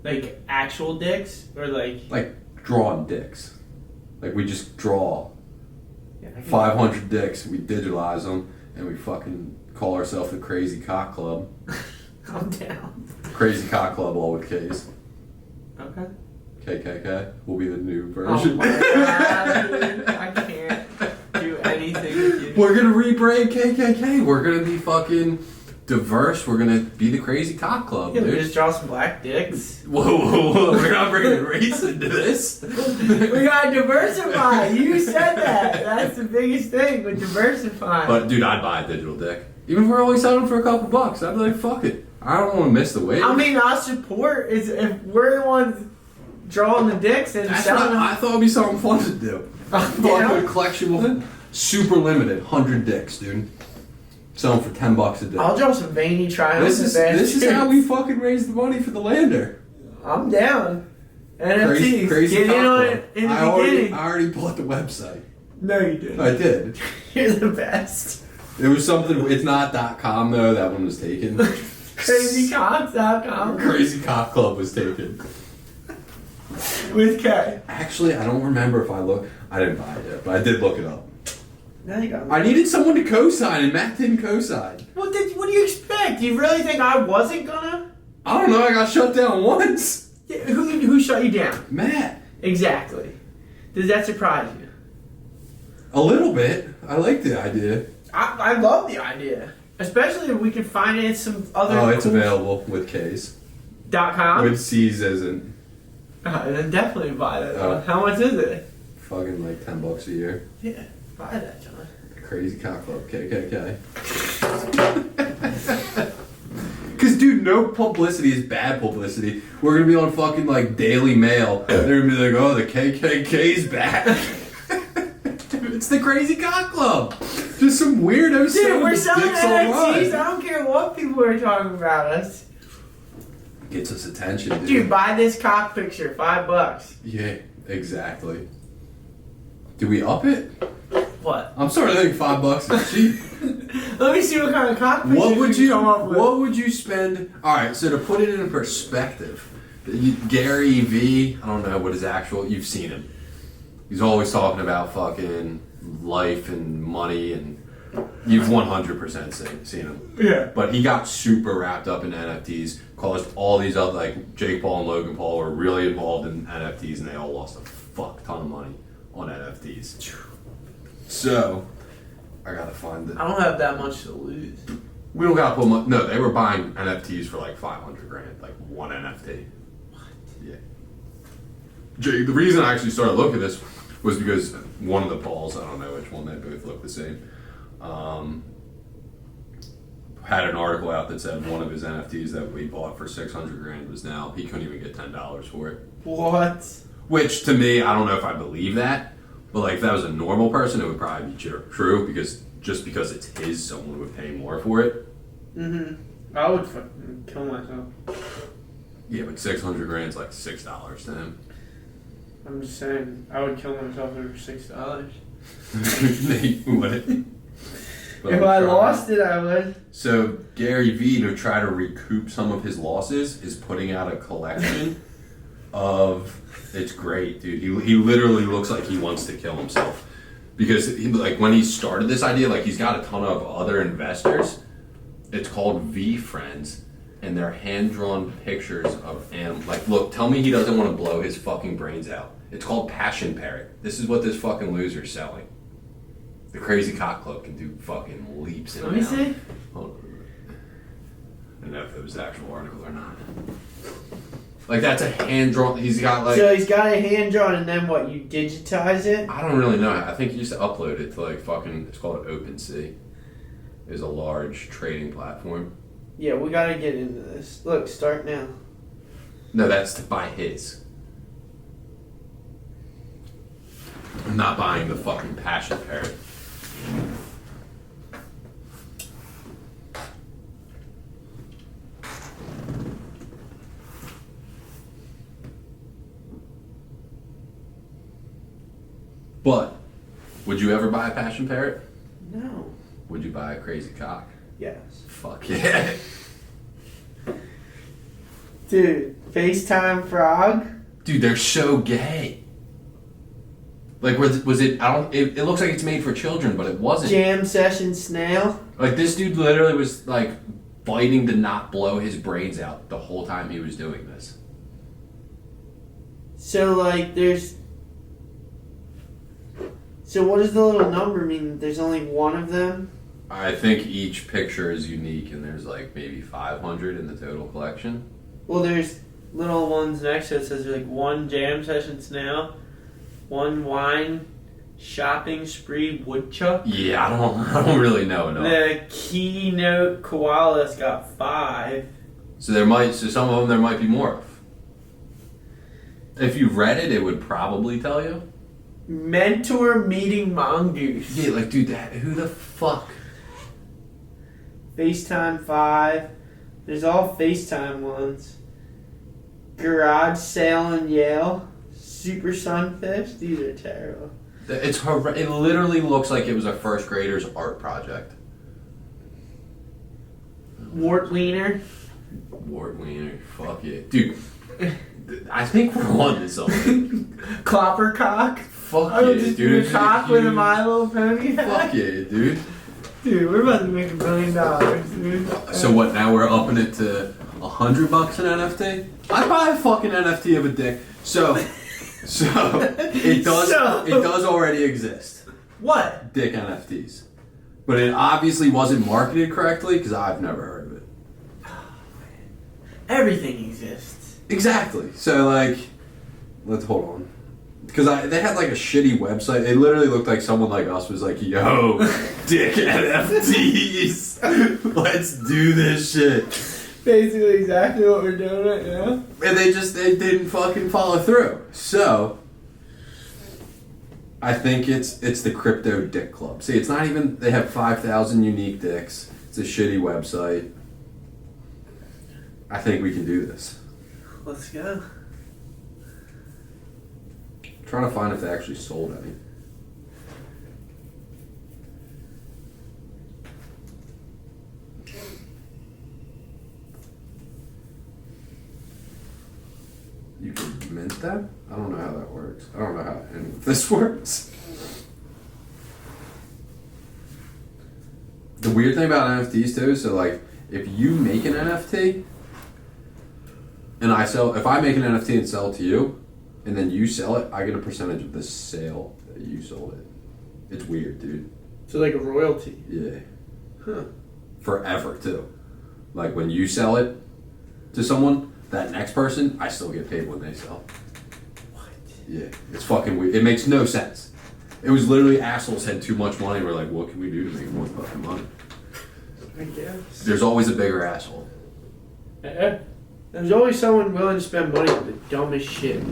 Like actual dicks? Or like drawn dicks. Like we just draw 500 dicks, we digitalize them, and we fucking call ourselves the Crazy Cock Club. I'm down. Crazy Cock Club, all with K's. Okay. KKK will be the new version. Oh my god, dude. I can't do anything with you. We're gonna rebrand KKK. We're gonna be fucking diverse. We're gonna be the Crazy Cock Club, Yeah, dude. we just draw some black dicks. Whoa. We're not bringing race into this. We gotta diversify. You said that. That's the biggest thing with diversifying. But dude, I'd buy a digital dick. Even if we're only selling for a couple bucks, I'd be like, fuck it. I don't want to miss the wave. I mean, our support is if we're the ones drawing the dicks and selling them. I thought it'd be something fun to do. I thought a collection with super limited, 100 dicks, dude. Sell them for $10 a day. I'll draw some veiny triumphs. This is how we fucking raise the money for the lander. I'm down. NFTs. Crazy Get in on it in the beginning. I already bought the website. No, you didn't. I did. You're the best. It was something. It's not .com though. That one was taken. CrazyCocks.com. Crazy Cock Club was taken. With K. Actually, I don't remember if I looked. I didn't buy it yet, but I did look it up. Now you got I needed someone to co-sign, and Matt didn't co-sign. What do you expect? Do you really think I wasn't gonna? I don't know. I got shut down once. Yeah, who shut you down? Matt. Exactly. Does that surprise you? A little bit. I like the idea. I love the idea. Especially if we could finance some other... Oh, it's available with K's. .com? With C's as in... Then definitely buy that. How much is it? Fucking like $10 a year. Yeah, buy that, John. Crazy Cock Club, KKK. Because, dude, no publicity is bad publicity. We're going to be on fucking, like, Daily Mail. They're going to be like, oh, the KKK's back. It's the Crazy Cock Club. Just some weirdos. Dude, we're selling NFTs. I don't care what people are talking about us. Gets us attention, dude. Dude, buy this cock picture, $5. Yeah, exactly. Do we up it? What? I'm starting to think $5 is cheap. Let me see what kind of cock picture you come up with. What would you spend? All right, so to put it in perspective, Gary V. I don't know what his actual. You've seen him. He's always talking about fucking life and money, and you've 100% seen him. Yeah. But he got super wrapped up in NFTs. Caused all these other, like Jake Paul and Logan Paul were really involved in NFTs, and they all lost a fuck ton of money on NFTs. So, I gotta find it. I don't have that much to lose. We don't gotta put much. No, they were buying NFTs for like $500,000, like one NFT. What? Yeah. Jay, the reason I actually started looking at this was because one of the Pauls, I don't know which one, they both look the same, had an article out that said one of his NFTs that we bought for $600,000 was now, he couldn't even get $10 for it. What? Which to me, I don't know if I believe that, but like if that was a normal person, it would probably be true because just because it's his, someone would pay more for it. I would fucking kill myself. Yeah, but $600,000 is like $6 to him. I'm just saying, I would kill myself over $6. No, you wouldn't. But if I lost it, I would. So Gary V, to try to recoup some of his losses, is putting out a collection of. It's great, dude. He literally looks like he wants to kill himself because like when he started this idea, like he's got a ton of other investors. It's called V Friends, and they're hand-drawn pictures of animals. Like, look, tell me he doesn't want to blow his fucking brains out. It's called Passion Parrot. This is what this fucking loser's selling. The Crazy Cock Club can do fucking leaps and bounds. Let me see. Hold on. I don't know if it was the actual article or not. Like, that's a hand-drawn... He's got, like... So he's got a hand-drawn, and then what, you digitize it? I don't really know. I think you used to upload it to, like, fucking... It's called OpenSea. It's a large trading platform. Yeah, we gotta get into this. Look, start now. No, that's to buy his. I'm not buying the fucking Passion Parrot. But, would you ever buy a Passion Parrot? No. Would you buy a Crazy Cock? Yes. Fuck yeah. Dude, FaceTime Frog? Dude, they're so gay. Like, was it, it looks like it's made for children, but it wasn't. Jam Session Snail? Like, this dude literally was, like, fighting to not blow his brains out the whole time he was doing this. So, like, So what does the little number mean? There's only one of them? I think each picture is unique, and there's, like, maybe 500 in the total collection. Well, there's little ones next to it. It says, like, one Jam Session Snail, one Wine Shopping Spree Woodchuck. Yeah, I don't really know enough. The Keynote Koala's got 5. So some of them there might be more of. If you read it, it would probably tell you. Mentor Meeting Mongoose. Yeah, like, dude, who the fuck? FaceTime 5. There's all FaceTime ones. Garage Sale in Yale. Super Sunfish. These are terrible. It literally looks like it was a first grader's art project. Wart Wiener. Wart Wiener. Fuck it. Dude, I think we're on to something. Cloppercock. Fuck I would just dude. do a cock with a My Little Pony hat. Fuck yeah, dude. Dude, we're about to make $1 billion, dude. So what, now we're upping it to $100 an NFT? I'd buy a fucking NFT of a dick. So it does already exist. What? Dick NFTs. But it obviously wasn't marketed correctly because I've never heard of it. Everything exists. Exactly. So, like, let's hold on. because they had like a shitty website. It literally looked like someone like us was like, "Yo, dick NFTs, let's do this shit." Basically, exactly what we're doing right now. And they didn't fucking follow through. So I think it's the Crypto Dick Club. See, it's not even. They have 5,000 unique dicks. It's a shitty website. I think we can do this. Let's go. Trying to find if they actually sold any. You can mint them? I don't know how that works. I don't know how any of this works. The weird thing about NFTs too, so like if you make an NFT and if I make an NFT and sell it to you, and then you sell it, I get a percentage of the sale that you sold it. It's weird, dude. So like a royalty. Yeah. Huh. Forever too. Like when you sell it to someone, that next person, I still get paid when they sell. What? Yeah. It's fucking weird. It makes no sense. It was literally assholes had too much money. We're like, what can we do to make more fucking money? I guess. There's always a bigger asshole. Yeah. There's always someone willing to spend money on the dumbest shit.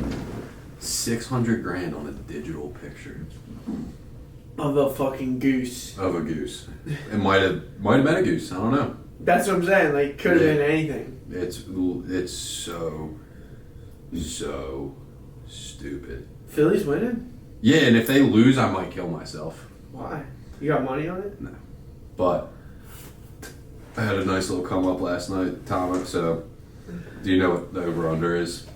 600 grand on a digital picture Of a fucking goose. of a goose. It might have been a goose. I don't know. That's what I'm saying. Like, could have been anything. It's so stupid. Philly's winning? Yeah, and if they lose, I might kill myself. Why? You got money on it? No. But I had a nice little come up last night, Tom. So, do you know what the over-under is?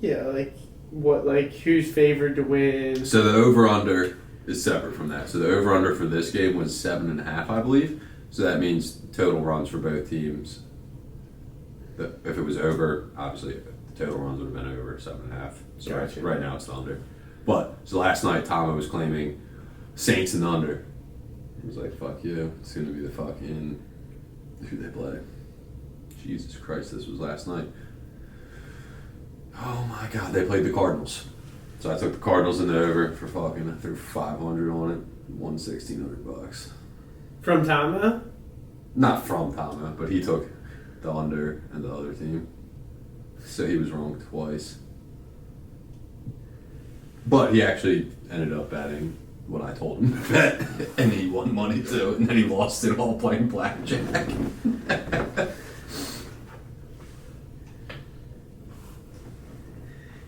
Yeah, like, what, like, who's favored to win? So the over-under is separate from that. So the over-under for this game was 7.5, I believe. So that means total runs for both teams. If it was over, obviously, the total runs would have been over 7.5. So Gotcha. right now it's the under. But, so last night, Tomo was claiming Saints and under. I was like, fuck you. It's going to be the fucking... Who they play. Jesus Christ, this was last night. Oh my God, they played the Cardinals. So I took the Cardinals in the over for fucking, I threw 500 on it, won $1,600. From Tama? Not from Tama, but he took the under and the other team. So he was wrong twice. But he actually ended up betting what I told him to bet, and he won money too, and then he lost it all playing blackjack.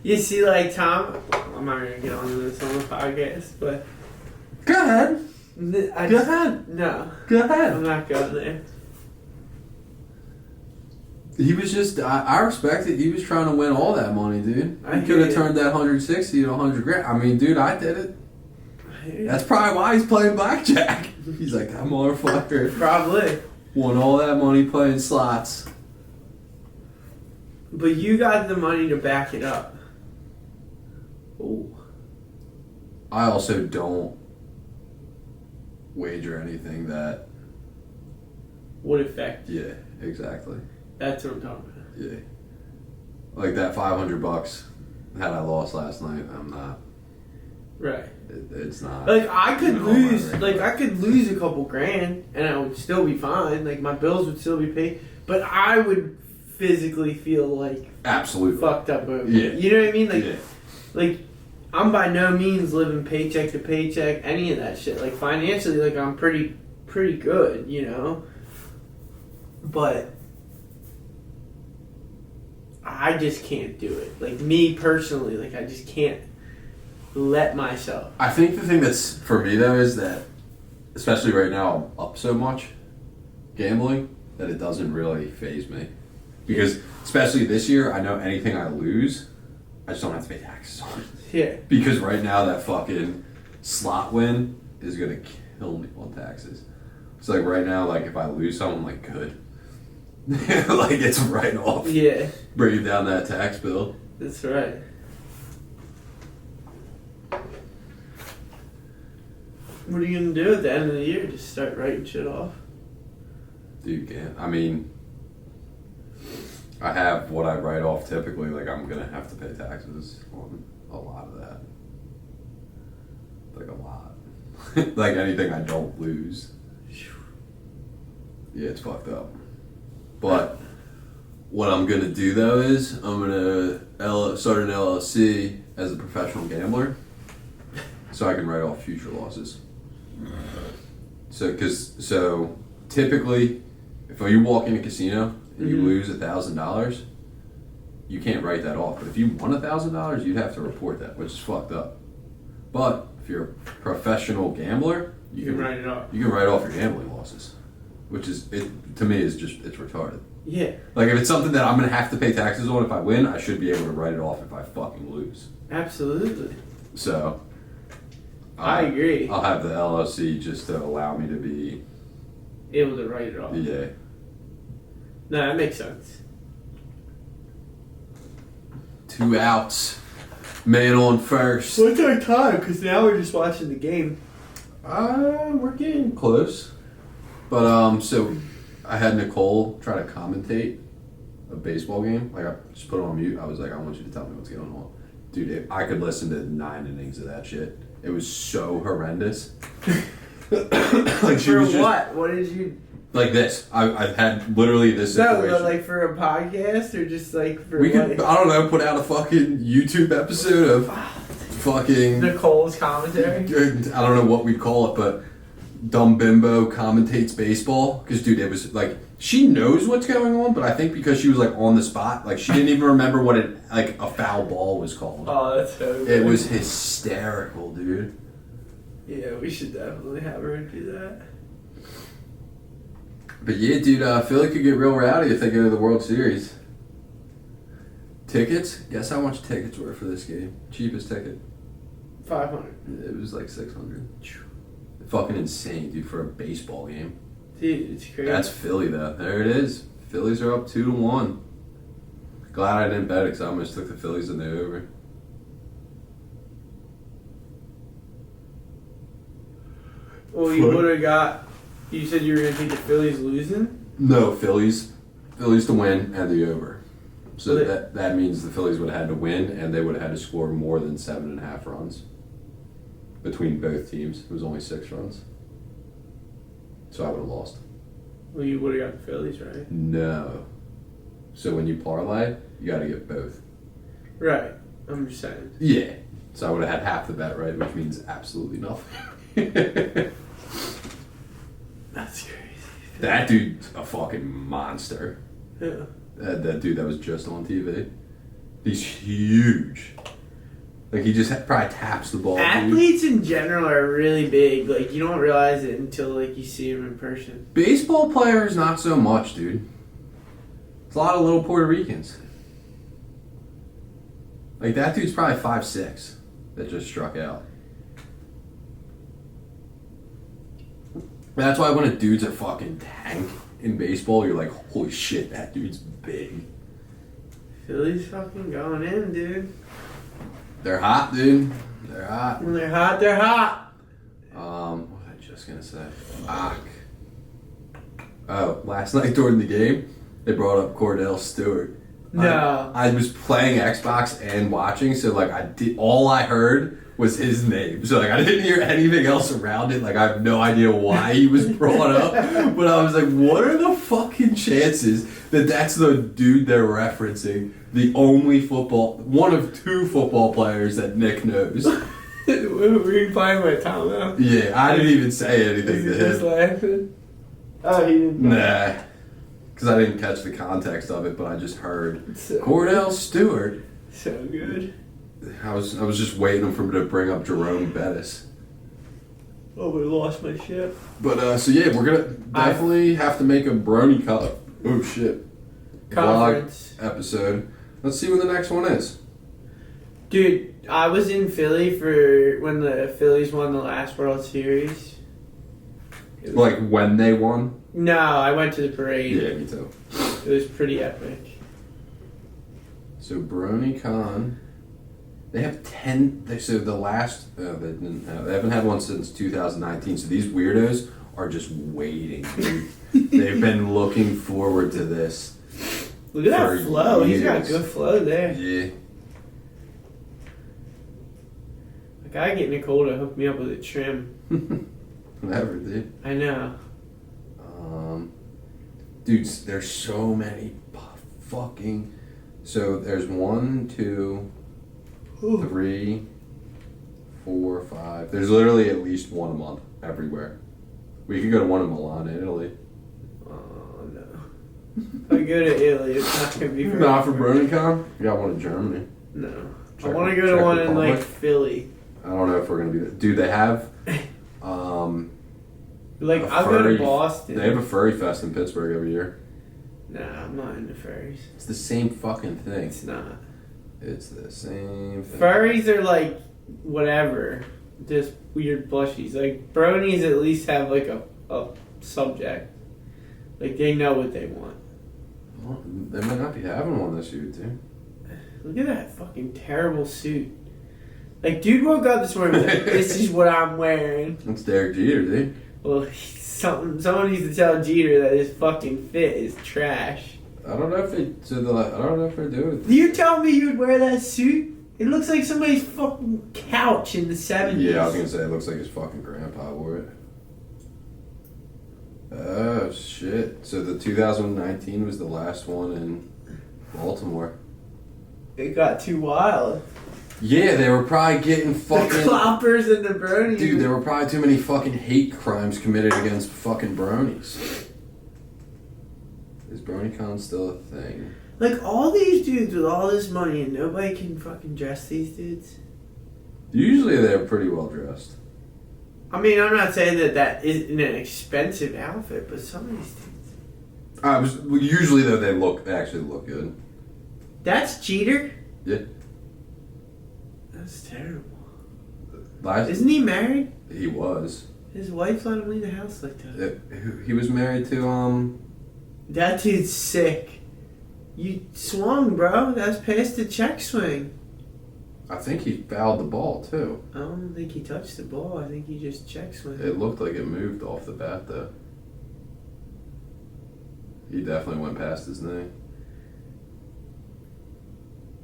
You see, like, Tom... I'm not going to get onto this on the podcast, but... Go ahead. Go ahead. No. Go ahead. I'm not going there. He was just, I respect it. He was trying to win all that money, dude. He could have turned that 160 to 100 grand. I mean, dude, I did it. That's probably why he's playing blackjack. He's like, that motherfucker. Probably. Won all that money playing slots. But you got the money to back it up. Ooh. I also don't wager anything that... Would affect. Yeah, exactly. That's what I'm talking about. Yeah. Like that $500 had I lost last night, I'm not. Right. It's not. Like I could lose, I could lose a couple grand, and I would still be fine. Like my bills would still be paid, but I would physically feel like absolutely fucked up over. Yeah. You know what I mean? Like, yeah. Like I'm by no means living paycheck to paycheck, any of that shit. Like financially, like I'm pretty good, you know. But I just can't do it. Like me personally, like I just can't let myself. I think the thing that's for me though is that, especially right now, I'm up so much gambling that it doesn't really faze me. Because especially this year, I know anything I lose, I just don't have to pay taxes on it. Yeah. Because right now that fucking slot win is gonna kill me on taxes. So like right now, like if I lose something, I'm like good. Like it's right off. Yeah. Bringing down that tax bill. That's right. What are you gonna do at the end of the year? Just start writing shit off? Dude, can't. I mean, I have what I write off typically. Like I'm gonna have to pay taxes on a lot of that. Like a lot. Like anything I don't lose. Yeah, it's fucked up. But what I'm gonna do though is I'm gonna start an LLC as a professional gambler, so I can write off future losses. So typically, if you walk in a casino and you lose $1,000, you can't write that off. But if you won $1,000, you'd have to report that, which is fucked up. But if you're a professional gambler, you can write it off. You can write off your gambling losses, which is to me is just it's retarded. Yeah. Like if it's something that I'm gonna have to pay taxes on if I win, I should be able to write it off if I fucking lose. Absolutely. So. I agree. I'll have the LLC just to allow me to be able to write it off. Yeah. No, that makes sense. 2 outs. Man on first. What's our time? Because now we're just watching the game. We're getting close. But so I had Nicole try to commentate a baseball game. Like I just put it on mute. I was like, I want you to tell me what's going on. Dude, I could listen to 9 innings of that shit. It was so horrendous. Like she for was just, what? What did you? Like this. I've had literally this situation. No, like for a podcast or just like for. We could, I don't know, put out a fucking YouTube episode of fucking Nicole's commentary. I don't know what we'd call it, but Dumb Bimbo commentates baseball. Because dude, it was like she knows what's going on, but I think because she was like on the spot, like she didn't even remember what like a foul ball was called. Oh, that's so good. It was hysterical, dude. Yeah, we should definitely have her do that. But yeah, dude, Philly could get real rowdy if they go to the World Series. Tickets? Guess how much tickets were for this game? Cheapest ticket. 500. It was like 600. Fucking insane, dude, for a baseball game. Dude, it's crazy. That's Philly, though. There it is. Phillies are up 2-1. Glad I didn't bet it because I almost took the Phillies in the over. Well, you would have got. You said you were going to take the Phillies losing? No, Phillies to win and the over. So that means the Phillies would have had to win and they would have had to score more than 7.5 runs between both teams. It was only 6 runs. So I would have lost. Well, you would have got the Phillies, right? No. So when you parlay, you got to get both. Right. I'm just saying. Yeah. So I would have had half the bet right, which means absolutely nothing. That's crazy. That dude's a fucking monster. Yeah. That dude that was just on TV. He's huge. Like he just probably taps the ball. Athletes in general are really big. Like you don't realize it until like you see them in person. Baseball players, not so much, dude. It's a lot of little Puerto Ricans. Like that dude's probably 5'6" that just struck out. That's why when a dude's a fucking tank in baseball, you're like, holy shit, that dude's big. Philly's fucking going in, dude. They're hot, dude. They're hot. When they're hot, they're hot. What was I just gonna say? Fuck. Oh, last night during the game, they brought up Cordell Stewart. No. I was playing Xbox and watching, so like all I heard was his name. So like I didn't hear anything else around it. Like I have no idea why he was brought up. But I was like, what are the fucking chances that that's the dude they're referencing? The only one of 2 football players that Nick knows. Were you playing with Tom now? Yeah, I didn't even say anything to him. Just laughing? Oh, he didn't. Nah. Because I didn't catch the context of it, but I just heard Cordell Stewart. So good. I was just waiting for him to bring up Jerome Bettis. Oh, we lost my shit. But so yeah, we're gonna definitely have to make a Brony Cup. Oh shit. Conference Vlog episode. Let's see when the next one is. Dude, I was in Philly for when the Phillies won the last World Series. Like when they won? No, I went to the parade. Yeah, me too. It was pretty epic. So BronyCon, they have 10. So the last, they haven't had one since 2019. So these weirdos are just waiting. They've been looking forward to this. Look at that flow. Years. He's got good flow there. Yeah. Gotta get Nicole to hook me up with a trim. Never did. I know. Dude, there's so many fucking. So there's 1, 2, 3, 4, 5. There's literally at least one a month everywhere. We could go to one in Milan, Italy. Oh no. If I go to Italy, it's not gonna be for Not for BronyCon? We got one in Germany. No. I want to go to one in like Philly. I don't know if we're gonna be there. Dude, they have like I'll go to Boston. They have a furry fest in Pittsburgh every year. Nah, I'm not into furries. It's the same fucking thing. It's not. It's the same thing. Furries are like whatever. Just weird plushies. Like bronies at least have like a subject. Like they know what they want. Well, they might not be having one this year, dude. Look at that fucking terrible suit. Like, dude woke up this morning and was like, this is what I'm wearing. It's Derek Jeter, dude. Well, someone needs to tell Jeter that his fucking fit is trash. I don't know if they said that. I don't know if they're doing it. You tell me you'd wear that suit? It looks like somebody's fucking couch in the 70s. Yeah, I was gonna say it looks like his fucking grandpa wore it. Oh shit! So the 2019 was the last one in Baltimore. It got too wild. Yeah, they were probably getting fucking the cloppers and the bronies. Dude, there were probably too many fucking hate crimes committed against fucking bronies. Is BronyCon still a thing? Like all these dudes with all this money and nobody can fucking dress these dudes. Usually they're pretty well dressed. I mean, I'm not saying that isn't an expensive outfit, but some of these dudes. Usually though they actually look good. That's Jeter? Yeah. That's terrible. Isn't he married? He was. His wife let him leave the house like that. He was married to That dude's sick. You swung, bro. That's past the check swing. I think he fouled the ball too. I don't think he touched the ball. I think he just check swung. It looked like it moved off the bat though. He definitely went past his knee.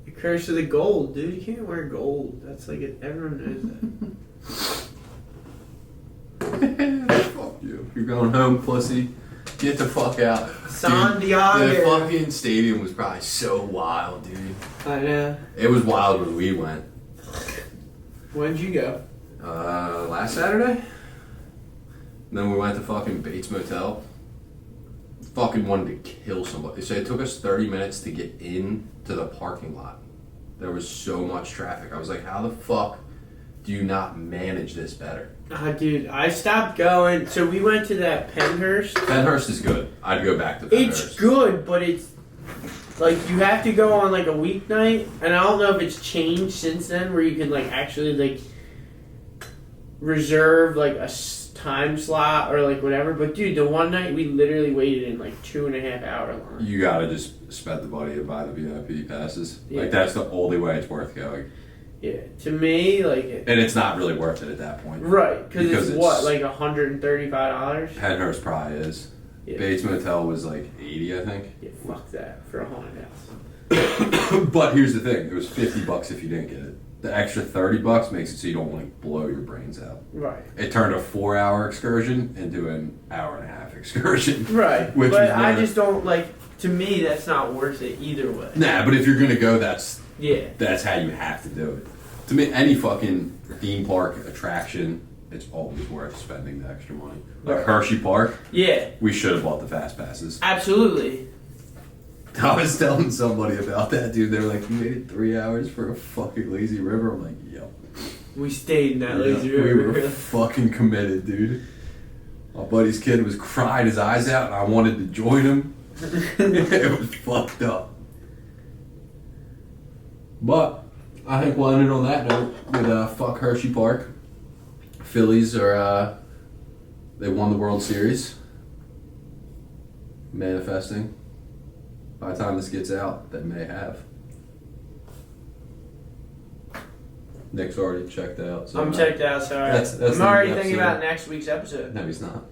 The curse of the gold, dude. You can't wear gold. That's like everyone knows that. Fuck you. You're going home, pussy. Get the fuck out. Santiago. The fucking stadium was probably so wild, dude. I know. It was wild when we went. When'd you go? Last Saturday. And then we went to fucking Bates Motel. Fucking wanted to kill somebody. So it took us 30 minutes to get into the parking lot. There was so much traffic. I was like, how the fuck do you not manage this better? Dude, I stopped going. So we went to that Penhurst. Penhurst is good. I'd go back to Penhurst. It's good, but it's like you have to go on like a weeknight, and I don't know if it's changed since then, where you can like actually like reserve like a time slot or like whatever. But dude, the one night we literally waited in like 2.5 hour line. You gotta just spend the money to buy the VIP passes. Yeah. Like that's the only way it's worth going. Yeah, to me, like... And it's not really worth it at that point. Right, because it's what, like $135? Penhurst probably is. Yeah. Bates Motel was like 80, I think. Yeah, fuck that, for a haunted house. But here's the thing, it was $50 if you didn't get it. The extra $30 makes it so you don't want to blow your brains out. Right. It turned a 4-hour excursion into an hour-and-a-half excursion. Right, but I just don't, like, to me, that's not worth it either way. Nah, but if you're going to go, that's how you have to do it. To me, any fucking theme park attraction, it's always worth spending the extra money. Like Hershey Park. Yeah. We should have bought the fast passes. Absolutely. I was telling somebody about that, dude. They were like, you waited 3 hours for a fucking lazy river? I'm like, yep. We stayed in that lazy river. We were fucking committed, dude. My buddy's kid was crying his eyes out, and I wanted to join him. It was fucked up. But I think we'll end it on that note with fuck Hershey Park. Phillies are they won the World Series. Manifesting. By the time this gets out, they may have. Nick's already checked out. So I'm checked out, sorry. That's I'm already thinking about next week's episode. No, he's not.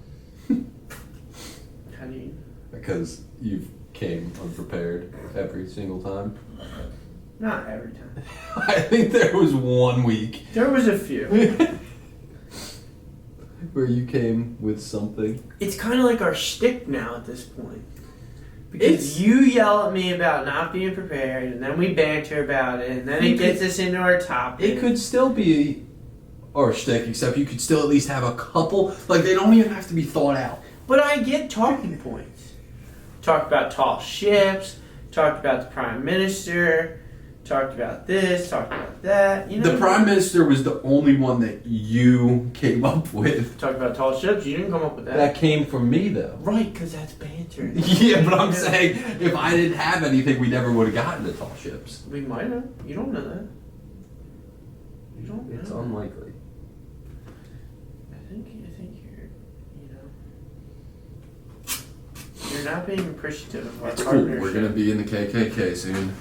How do you? Because you came unprepared every single time. Not every time. I think there was 1 week. There was a few. Where you came with something. It's kind of like our shtick now at this point. Because you yell at me about not being prepared, and then we banter about it, and then it gets us into our topic. It could still be our shtick, except you could still at least have a couple. Like, they don't even have to be thought out. But I get talking points. Talked about tall ships, talked about the Prime Minister, talked about this, talked about that. You know, the Prime Minister was the only one that you came up with. Talked about tall ships. You didn't come up with that. That came from me, though. Right, because that's banter. Yeah, but I'm saying if I didn't have anything, we never would have gotten the tall ships. We might have. You don't know that. You don't know. It's unlikely. I think you're not being appreciative of our That's partnership. cool. We're gonna be in the KKK soon.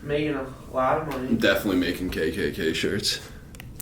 Making a lot of money. Definitely making KKK shirts.